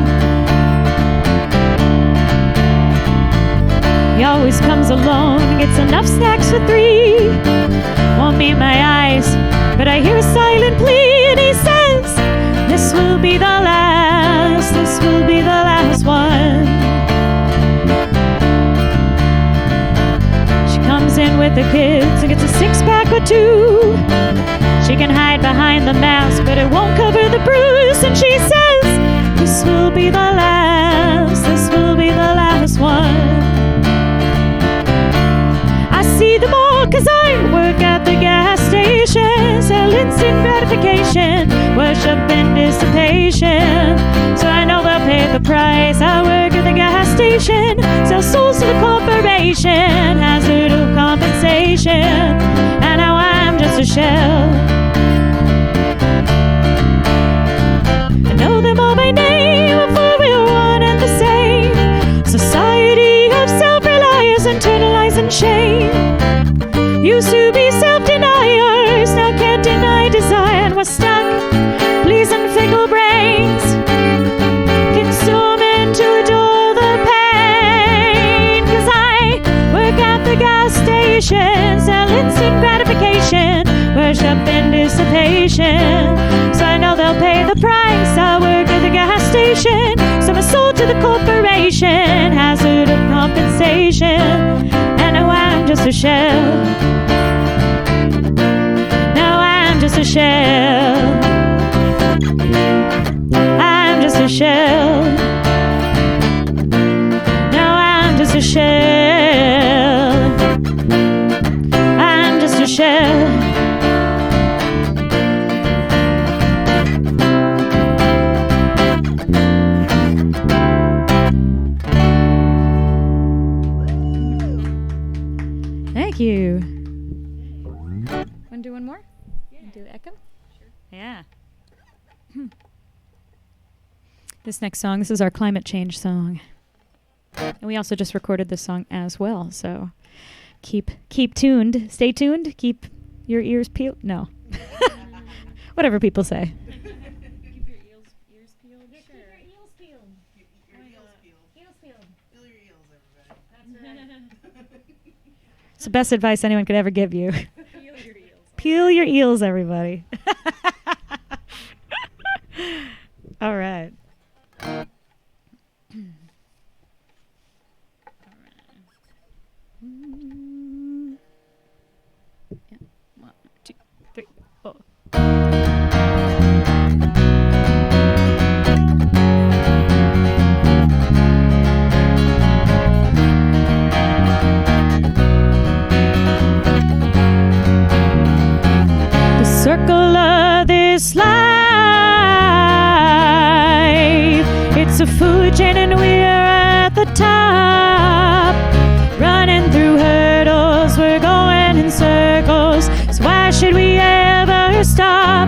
Speaker 6: He always comes alone, gets enough snacks for 3. Won't meet my eyes, but I hear a silent plea, and he says, this will be the last, this will be the last one. She comes in with the kids and gets a 6-pack or 2. She can hide behind the mask, but it won't cover the bruise, and she says, this will be the last, this will be the last one. I see them all 'cause I work at the gas station, sell instant gratification, worship and dissipation. So I know they'll pay the price. I work at the gas station, sell souls to the corporation, hazard of compensation, and now I'm just a shell. I know them all by name, for we're one and the same. Society of self-reliance, internalizing shame. Used to be self-deniers, now can't deny desire, and we're stuck pleasing fickle brains, consuming to dull the pain. 'Cause I work at the gas station, sell instant gratification, worship and dissipation. So I know they'll pay the price. I work at the gas station, sell my soul to the corporation, hazard of compensation, and now I'm just a shell. Now I'm just a shell. I'm just a shell. Now I'm just a shell. I'm just a shell. Thank you. Want to do one more? Yeah. Do echo? Sure. Yeah. This next song, this is our climate change song. And we also just recorded this song as well, so keep tuned. Stay tuned. Keep your ears peeled. No. Whatever people say.
Speaker 11: Keep your ears peeled. Yeah, sure. Keep your eels peeled. Keep your eels peeled. Eels peeled. Peel your eels, everybody. That's right.
Speaker 6: It's the best advice anyone could ever give you.
Speaker 11: Peel your eels.
Speaker 6: Peel your eels, everybody. All right. Yeah. 1, 2, 3, 4. The circle of this life, it's a food chain and we're at the top, running through hurdles, we're going in circles, so why should we ever stop?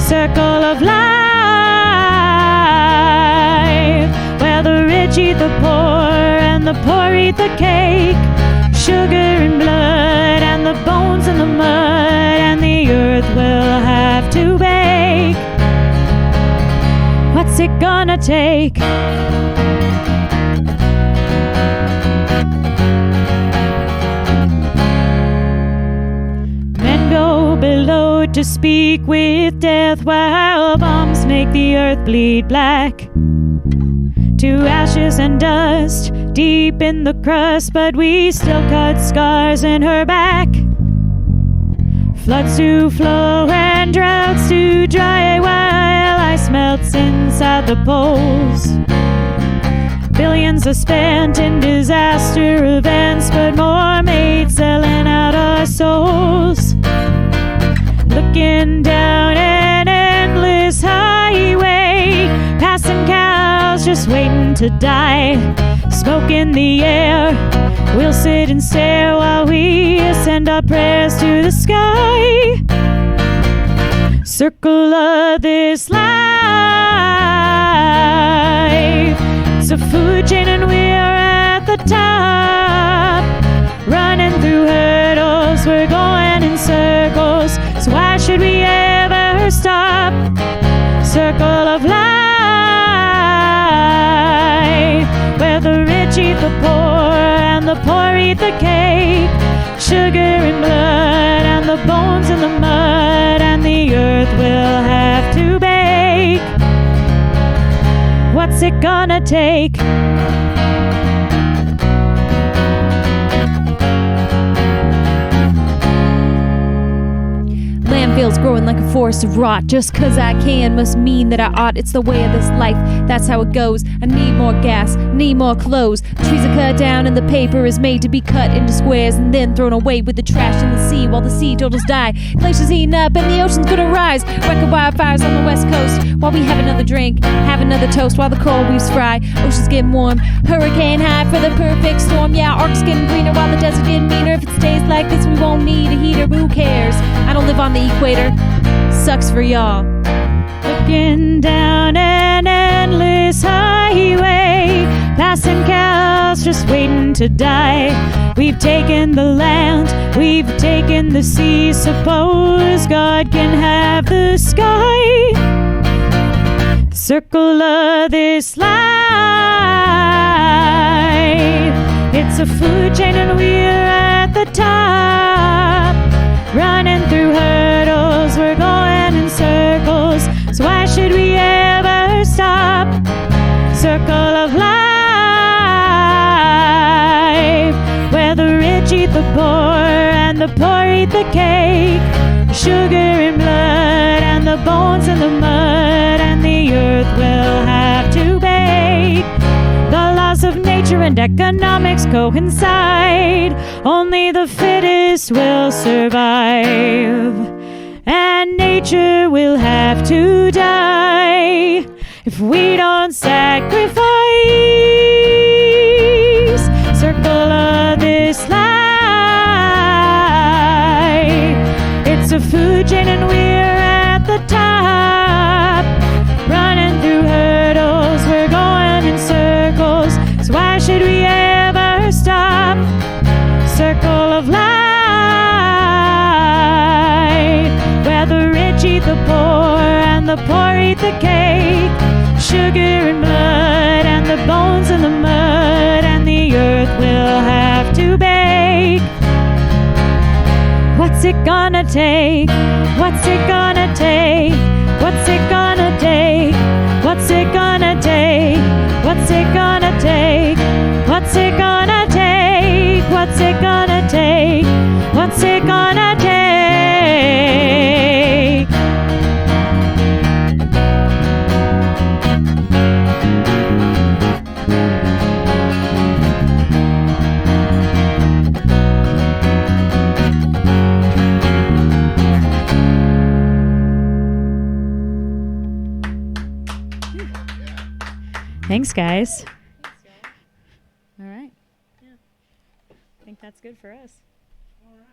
Speaker 6: Circle of life, where the rich eat the poor and the poor eat the cake, sugar and blood and the bones in the mud, and the earth will have to bake. What's it gonna take? Men go below to speak with death, while bombs make the earth bleed black. To ashes and dust deep in the crust, but we still cut scars in her back. Floods to flow and droughts to dry, while ice melts inside the poles. Billions are spent in disaster events, but more made selling out our souls. Looking down an endless highway, passing cows just waiting to die. Smoke in the air, we'll sit and stare while we send our prayers to the sky. Circle of this life, it's a food chain and we're at the the top. Running through hurdles, we're going in circles. So why should we ever stop? Circle of life, where the rich eat the poor and the poor eat the cake. Sugar and blood and the bones in the mud, and the earth will have to bake. What's it gonna take? Landfills growing like a forest of rot. Just 'cause I can must mean that I ought. It's the way of this life, that's how it goes. I need more gas, need more clothes. Trees are cut down and the paper is made to be cut into squares and then thrown away with the trash in the sea while the sea turtles die. Glaciers heating up and the ocean's gonna rise. Record wildfires on the west coast while we have another drink, have another toast while the coral reefs fry. Ocean's getting warm, hurricane high for the perfect storm. Yeah, Ark's getting greener while the desert getting meaner. If it stays like this, we won't need a heater, but who cares? I don't live on the equator. Sucks for y'all. Looking down an endless highway, passing cows just waiting to die. We've taken the land, we've taken the sea. Suppose God can have the sky. The circle of this life, it's a food chain and we're at the top. Running through hurdles, we're going in circles. So why should we ever stop? Circle of life, where the rich eat the poor and the poor eat the cake. Sugar and blood and the bones in the mud, and the earth will have to bake. The laws of nature and economics coincide. Only the fittest will survive, and nature will have to die if we don't sacrifice. Circle of this life, it's a food chain and we're at the top. Running through hurdles, we're going in circles. So why should we ever stop? Circle of life, where the rich eat the poor and the poor eat the cake. Sugar and blood and the bones in the mud, and the earth will have to bake. What's it gonna take? What's it gonna take? What's it gonna take? What's it gonna take? What's it gonna take? What's it gonna take? What's it gonna take? What's it gonna take? Thanks, guys. All right. Yeah. I think that's good for us. All right.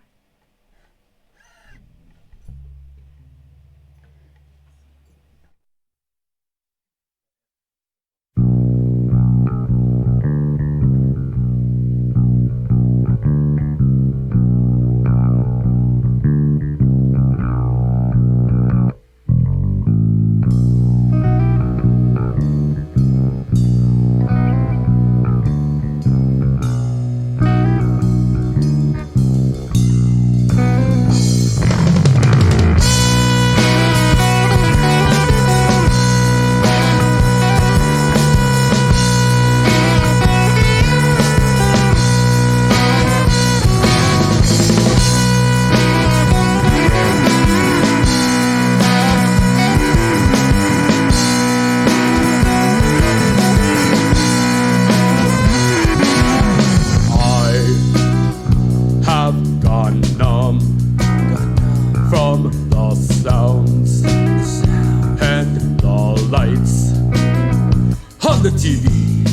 Speaker 12: the TV,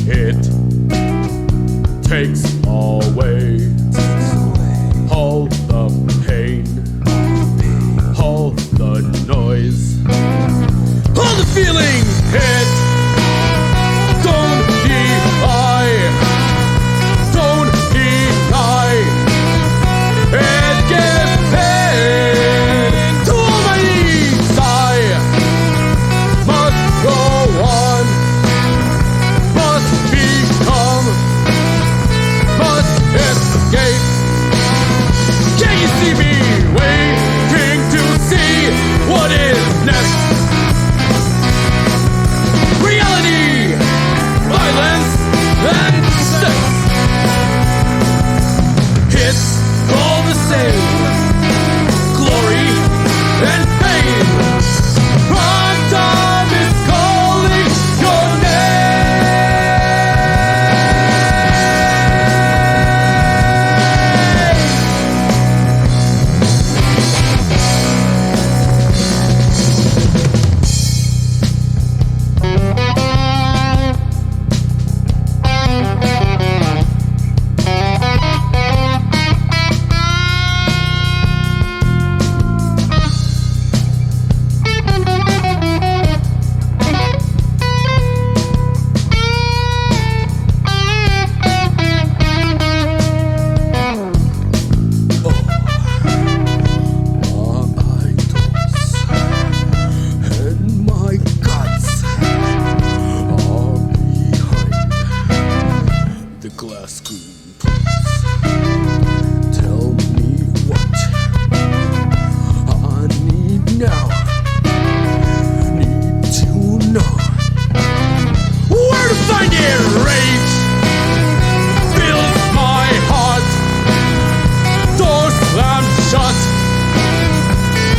Speaker 12: it takes away all the pain, all the noise, all the feeling. It don't deny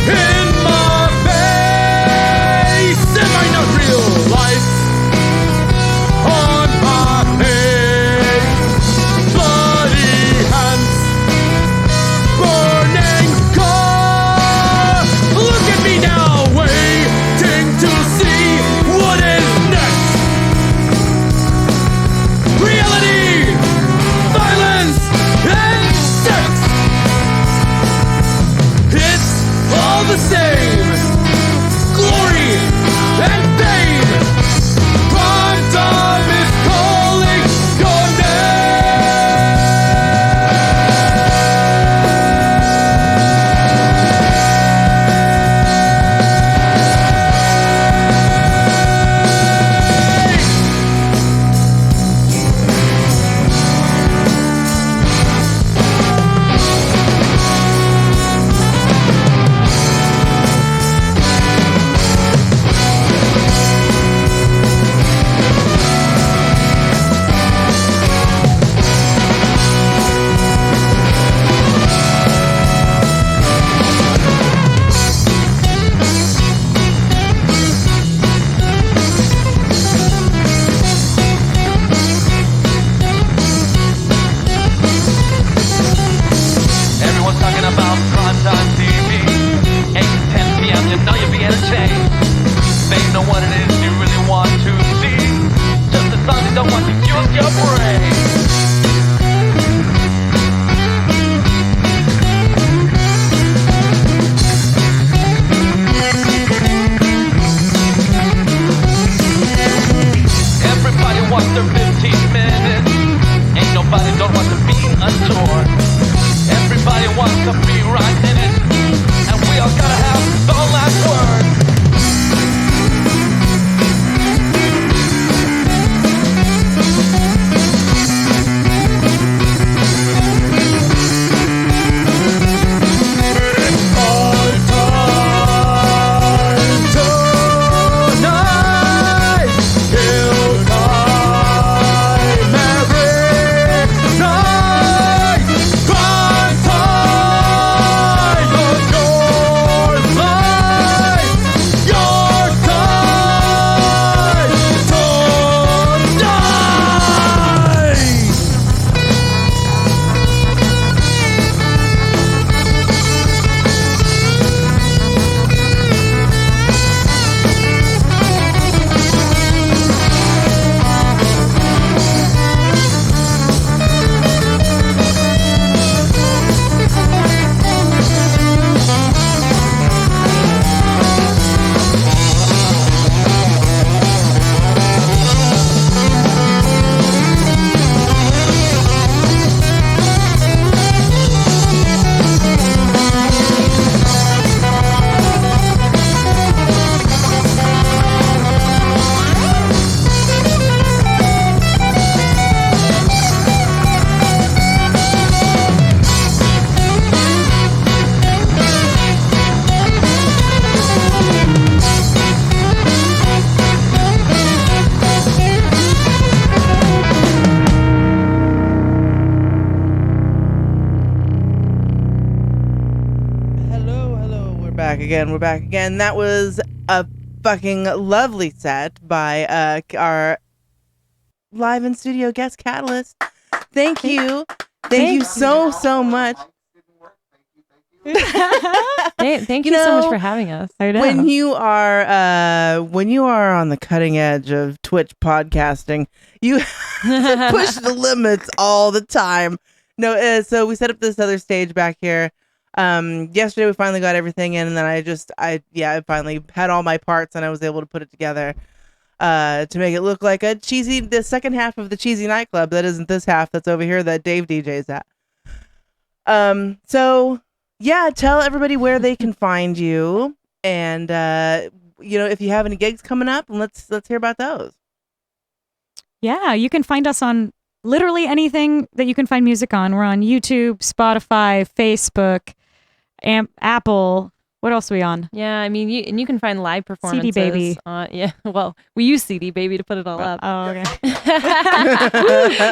Speaker 12: in my face. Am I not real? Lights on my head, bloody hands, burning car. Look at me now, waiting to see what is next. Reality, violence, and sex. It's all the same. Glory and fame. Prime time is calling your
Speaker 3: Everyone's talking about primetime TV. 8 to 10 p.m. You know you'll be entertained. They know what it is you really want to see. Just the song you don't want to use your brain. Everybody wants their 15 minutes. Ain't nobody don't want to be adored. Everybody wants to be right in it, and we all gotta have the last word.
Speaker 4: We're back again. That was a fucking lovely set by our live in studio guest Katalysst. Thank you so much.
Speaker 5: Thank you so much for having us.
Speaker 6: I know.
Speaker 4: When you are on the cutting edge of Twitch podcasting, you push the limits all the time. No, so we set up this other stage back here. Yesterday we finally got everything in, and then I finally had all my parts, and I was able to put it together to make it look like the second half of the cheesy nightclub that isn't this half that's over here that Dave DJs at. So yeah, tell everybody where they can find you, and if you have any gigs coming up, and let's hear about those.
Speaker 6: Yeah, you can find us on literally anything that you can find music on. We're on YouTube, Spotify, Facebook, Apple, What else are we on?
Speaker 5: Yeah, I mean, you can find live performances.
Speaker 6: CD Baby.
Speaker 5: Yeah, well, we use CD Baby to put it all up.
Speaker 6: Oh, okay.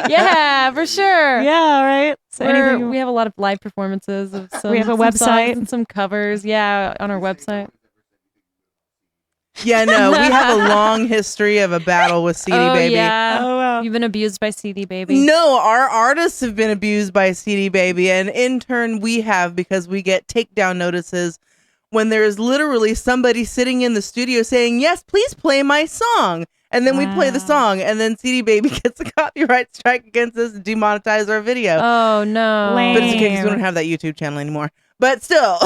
Speaker 5: Yeah, for sure.
Speaker 6: Yeah, right. So
Speaker 5: We have a lot of live performances of some.
Speaker 6: We have a
Speaker 5: some
Speaker 6: website.
Speaker 5: songs and some covers. Yeah, on our website.
Speaker 4: Yeah, no, we have a long history of a battle with CD Baby.
Speaker 5: Yeah.
Speaker 6: Oh, wow.
Speaker 5: You've been abused by CD Baby.
Speaker 4: No, our artists have been abused by CD Baby, and in turn we have, because we get takedown notices when there is literally somebody sitting in the studio saying, "Yes, please play my song." And then we play the song, and then CD Baby gets a copyright strike against us and demonetize our video.
Speaker 5: Oh, no.
Speaker 4: But it's okay because we don't have that YouTube channel anymore. But still.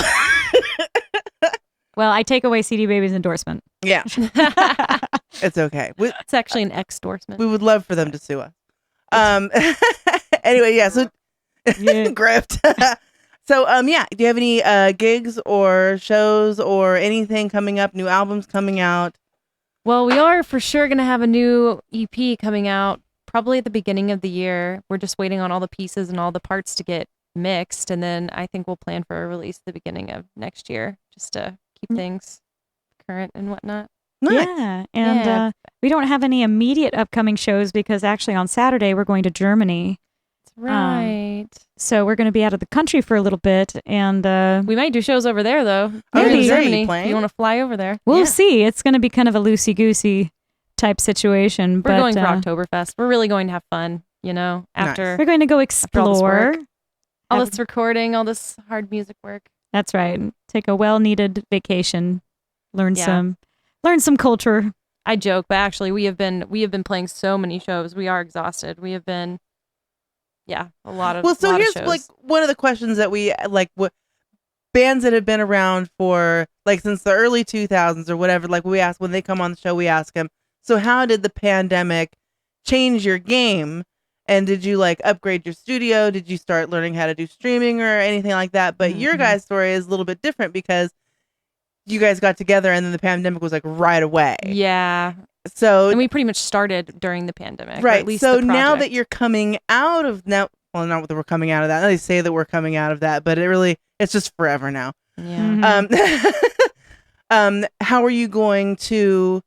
Speaker 6: Well, I take away CD Baby's endorsement.
Speaker 4: Yeah. It's okay.
Speaker 5: It's actually an exdorsement.
Speaker 4: We would love for them to sue us. Anyway, yeah, so grift. So yeah, do you have any gigs or shows or anything coming up, new albums coming out?
Speaker 5: Well, we are for sure going to have a new EP coming out probably at the beginning of the year. We're just waiting on all the pieces and all the parts to get mixed, and then I think we'll plan for a release at the beginning of next year just to keep things current and whatnot.
Speaker 4: Nice.
Speaker 6: Yeah, and we don't have any immediate upcoming shows because actually on Saturday we're going to Germany.
Speaker 5: That's right.
Speaker 6: So we're going to be out of the country for a little bit, and
Speaker 5: we might do shows over there though.
Speaker 6: Maybe.
Speaker 5: In Germany. You want to fly over there?
Speaker 6: We'll see. It's going to be kind of a loosey-goosey type situation.
Speaker 5: We're going for Oktoberfest. We're really going to have fun, you know, after.
Speaker 6: We're going to go explore.
Speaker 5: All this recording, all this hard music work.
Speaker 6: That's right. Take a well-needed vacation. Learn some culture.
Speaker 5: I joke, but actually we have been playing so many shows. We are exhausted. We have been a lot of
Speaker 4: Well, so here's
Speaker 5: shows.
Speaker 4: like one of the questions that we like, what bands that have been around for like since the early 2000s or whatever, like we ask when they come on the show, we ask them, so how did the pandemic change your game? And did you like upgrade your studio? Did you start learning how to do streaming or anything like that? But your guys' story is a little bit different because you guys got together and then the pandemic was like right away.
Speaker 5: Yeah.
Speaker 4: So
Speaker 5: and we pretty much started during the pandemic.
Speaker 4: Right.
Speaker 5: At least
Speaker 4: so
Speaker 5: the
Speaker 4: now that
Speaker 5: project.
Speaker 4: you're coming out of not that we're coming out of that. They say that we're coming out of that, but it's just forever now.
Speaker 5: Yeah.
Speaker 4: How are you going to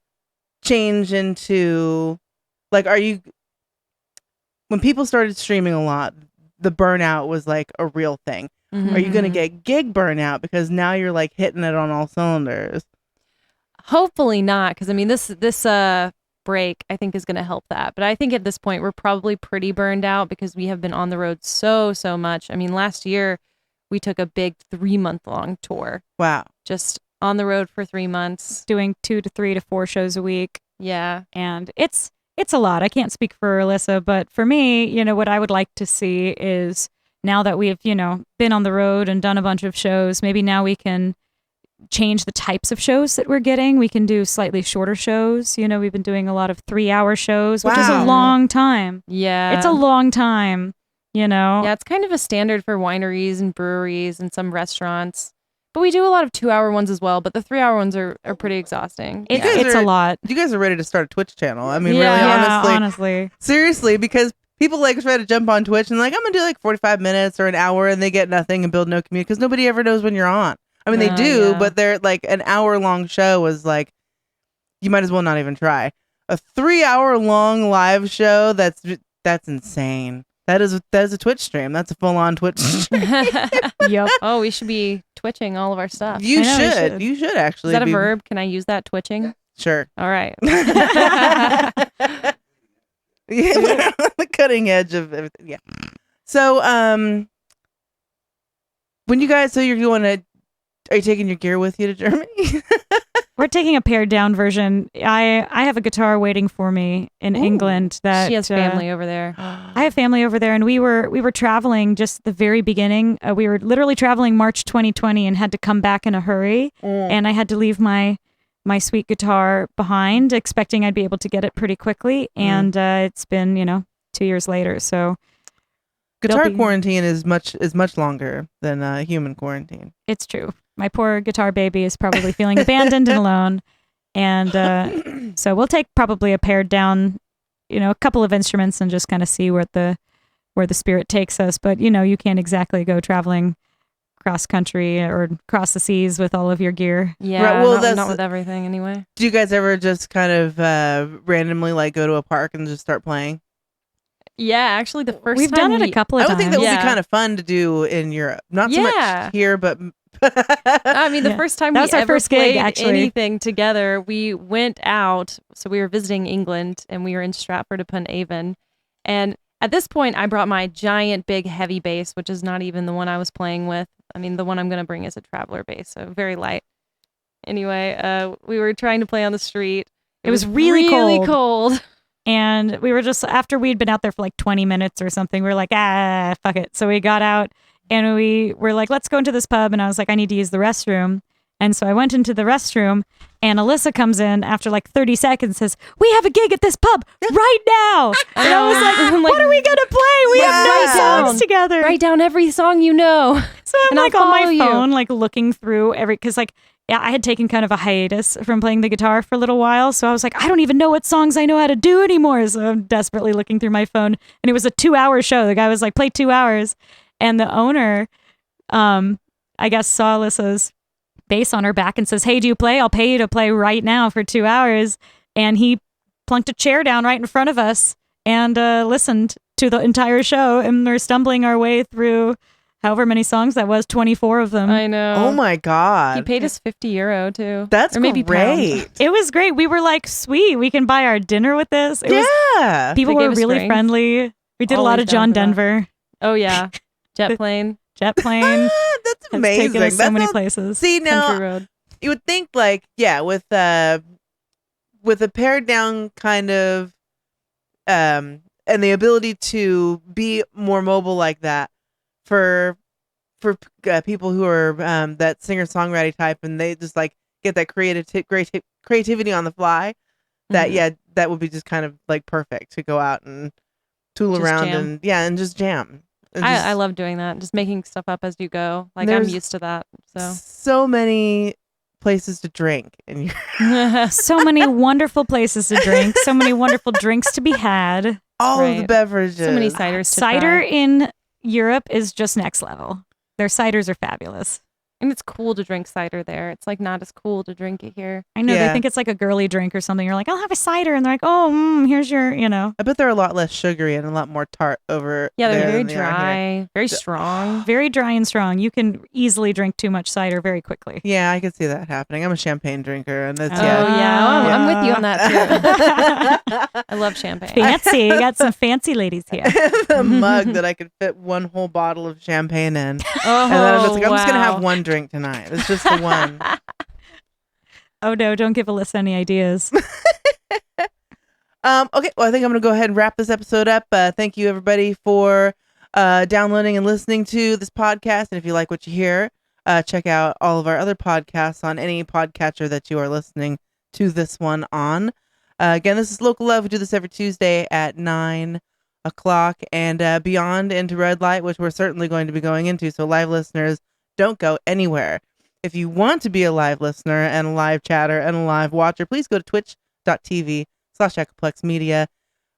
Speaker 4: change into like, when people started streaming a lot, the burnout was like a real thing.
Speaker 5: Mm-hmm.
Speaker 4: Are you going to get gig burnout because now you're like hitting it on all cylinders?
Speaker 5: Hopefully not, because I mean this break I think is going to help that. But I think at this point we're probably pretty burned out because we have been on the road so much. I mean, last year we took a big 3-month-long tour.
Speaker 4: Wow.
Speaker 5: Just on the road for 3 months,
Speaker 6: doing 2 to 3 to 4 shows a week.
Speaker 5: Yeah.
Speaker 6: And it's a lot. I can't speak for Alyssa, but for me, you know, what I would like to see is now that we've, you know, been on the road and done a bunch of shows, maybe now we can change the types of shows that we're getting. We can do slightly shorter shows. You know, we've been doing a lot of 3-hour shows, which is a long time.
Speaker 5: Yeah.
Speaker 6: It's a long time, you know.
Speaker 5: Yeah, it's kind of a standard for wineries and breweries and some restaurants. But we do a lot of 2-hour ones as well, but the 3-hour ones are pretty exhausting.
Speaker 6: It's a lot.
Speaker 4: You guys are ready to start a Twitch channel. I mean,
Speaker 6: yeah,
Speaker 4: really,
Speaker 6: honestly.
Speaker 4: Seriously, because people like try to jump on Twitch and like, I'm going to do like 45 minutes or an hour and they get nothing and build no community because nobody ever knows when you're on. I mean, they do, but they're like an hour-long show is like, you might as well not even try. A 3-hour-long live show, that's insane. That is a Twitch stream. That's a full-on Twitch stream.
Speaker 6: Yep.
Speaker 5: Oh, we should be twitching all of our stuff.
Speaker 4: You should. You should actually.
Speaker 5: Is that a verb? Can I use that, twitching?
Speaker 4: Sure.
Speaker 5: All right.
Speaker 4: Yeah, we're on the cutting edge of everything. Yeah. So, when you guys, are you taking your gear with you to Germany?
Speaker 6: We're taking a pared down version. I have a guitar waiting for me in England. That
Speaker 5: she has family over there.
Speaker 6: I have family over there, and we were traveling just the very beginning. We were literally traveling March 2020 and had to come back in a hurry. And I had to leave my sweet guitar behind, expecting I'd be able to get it pretty quickly. And it's been 2 years later. So
Speaker 4: guitar quarantine is much longer than human quarantine.
Speaker 6: It's true. My poor guitar baby is probably feeling abandoned and alone. And so we'll take probably a pared down, a couple of instruments and just kind of see where the spirit takes us. But, you can't exactly go traveling cross country or cross the seas with all of your gear.
Speaker 5: Yeah,
Speaker 4: Right, well,
Speaker 5: not with everything anyway.
Speaker 4: Do you guys ever just kind of randomly like go to a park and just start playing?
Speaker 5: Yeah, actually, the first
Speaker 6: We've
Speaker 5: time
Speaker 6: done it a couple of
Speaker 4: I
Speaker 6: times.
Speaker 4: would think that would
Speaker 5: Yeah.
Speaker 4: be kind of fun to do in Europe. Not so much here, but
Speaker 5: I mean, the
Speaker 6: Yeah.
Speaker 5: first time
Speaker 6: That
Speaker 5: we
Speaker 6: was our
Speaker 5: ever
Speaker 6: first gig,
Speaker 5: played
Speaker 6: actually.
Speaker 5: anything together, we went out. So we were visiting England, and we were in Stratford upon Avon. And at this point, I brought my giant, big, heavy bass, which is not even the one I was playing with. I mean, the one I'm going to bring is a traveler bass, so very light. Anyway, we were trying to play on the street.
Speaker 6: It was really
Speaker 5: cold.
Speaker 6: And we were just, after we'd been out there for like 20 minutes or something, we were like, fuck it. So we got out and we were like, let's go into this pub. And I was like, I need to use the restroom. And so I went into the restroom and Alyssa comes in after like 30 seconds, says, we have a gig at this pub right now. And I was like, what are we going to play? We have no songs together.
Speaker 5: Write down every song you know.
Speaker 6: So I'm
Speaker 5: and
Speaker 6: like
Speaker 5: I'll
Speaker 6: on my
Speaker 5: follow you.
Speaker 6: phone, like looking through because like, yeah, I had taken kind of a hiatus from playing the guitar for a little while. So I was like, I don't even know what songs I know how to do anymore. So I'm desperately looking through my phone. And it was a 2-hour show. The guy was like, play 2 hours. And the owner, I guess, saw Alyssa's bass on her back and says, hey, do you play? I'll pay you to play right now for 2 hours. And he plunked a chair down right in front of us and listened to the entire show. And we're stumbling our way through however many songs that was, 24 of them.
Speaker 5: I know.
Speaker 4: Oh my God.
Speaker 5: He paid us €50 too.
Speaker 4: That's
Speaker 5: or maybe
Speaker 4: great.
Speaker 5: pounds.
Speaker 6: It was great. We were like, sweet, we can buy our dinner with this. It
Speaker 4: Yeah.
Speaker 6: was, people
Speaker 5: They gave
Speaker 6: were
Speaker 5: us
Speaker 6: really
Speaker 5: drinks.
Speaker 6: friendly. We did a
Speaker 5: Always
Speaker 6: lot of
Speaker 5: down
Speaker 6: John
Speaker 5: for that.
Speaker 6: Denver.
Speaker 5: Oh yeah, jet plane.
Speaker 6: Jet plane.
Speaker 4: That's
Speaker 6: Has
Speaker 4: amazing.
Speaker 6: taken us so
Speaker 4: That's
Speaker 6: many
Speaker 4: all-
Speaker 6: places.
Speaker 4: See, now
Speaker 5: Country road.
Speaker 4: you would think like, yeah, with a pared down kind of and the ability to be more mobile like that for people who are that singer-songwriter type, and they just like get that creativity on the fly, that
Speaker 5: Mhm.
Speaker 4: that would be just kind of like perfect to go out and tool
Speaker 5: Just
Speaker 4: around
Speaker 5: jam.
Speaker 4: and just jam. And
Speaker 5: I
Speaker 4: just
Speaker 5: love doing that. Just making stuff up as you go. Like I'm
Speaker 4: There's
Speaker 5: used to that. So
Speaker 4: so many places to drink, and you're
Speaker 6: So many wonderful places to drink. So many wonderful drinks to be had.
Speaker 4: all of the
Speaker 5: Right.
Speaker 4: beverages.
Speaker 5: so many ciders. To
Speaker 6: Cider
Speaker 5: try.
Speaker 6: in Europe is just next level. Their ciders are fabulous.
Speaker 5: And it's cool to drink cider there. It's like not as cool to drink it here.
Speaker 6: I know
Speaker 4: Yeah.
Speaker 6: they think it's like a girly drink or something. You're like, I'll have a cider, and they're like, oh, here's your,
Speaker 4: I bet they're a lot less sugary and a lot more tart over
Speaker 5: Yeah, they're
Speaker 4: there
Speaker 5: very
Speaker 4: than they are here.
Speaker 5: dry, very strong.
Speaker 6: very dry and strong. You can easily drink too much cider very quickly.
Speaker 4: Yeah, I could see that happening. I'm a champagne drinker, and that's
Speaker 5: Oh yeah, I'm with you on that too. I love champagne.
Speaker 6: Fancy. Got some fancy ladies here.
Speaker 4: the mug that I could fit one whole bottle of champagne in.
Speaker 5: Oh,
Speaker 4: And then I'm just like, I'm just gonna have
Speaker 5: wow.
Speaker 4: one drink tonight. It's just the one.
Speaker 6: Oh no, don't give Alyssa any ideas.
Speaker 4: Okay, well, I think I'm gonna go ahead and wrap this episode up. Thank you everybody for downloading and listening to this podcast. And if you like what you hear, check out all of our other podcasts on any podcatcher that you are listening to this one on. Again, this is Local Love. We do this every Tuesday at 9 o'clock and beyond into Red Light, which we're certainly going to be going into. So live listeners, don't go anywhere. If you want to be a live listener and a live chatter and a live watcher, please go to twitch.tv/EchoplexMedia.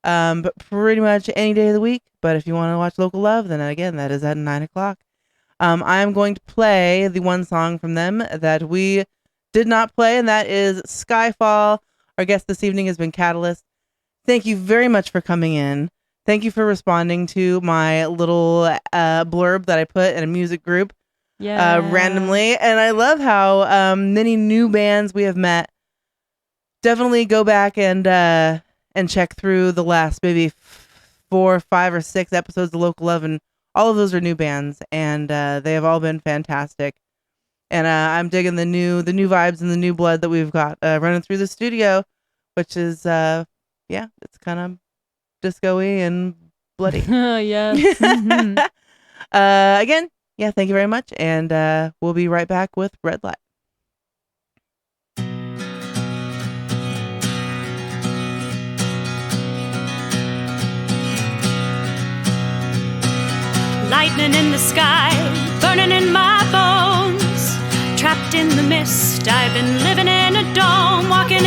Speaker 4: But pretty much any day of the week. But if you want to watch Local Love, then again, that is at 9 o'clock. I'm going to play the one song from them that we did not play, and that is Skyfall. Our guest this evening has been Katalysst. Thank you very much for coming in. Thank you for responding to my little blurb that I put in a music group randomly. And I love how many new bands we have met. Definitely go back and check through the last maybe 4, 5, or 6 episodes of Local Love, and all of those are new bands, and they have all been fantastic. And I'm digging the new vibes and the new blood that we've got running through the studio, which is it's kind of disco-y and bloody.
Speaker 5: Yes.
Speaker 4: Again, thank you very much, and we'll be right back with Red Light.
Speaker 13: Lightning in the sky, burning in my bones. Trapped in the mist, I've been living in a dome, walking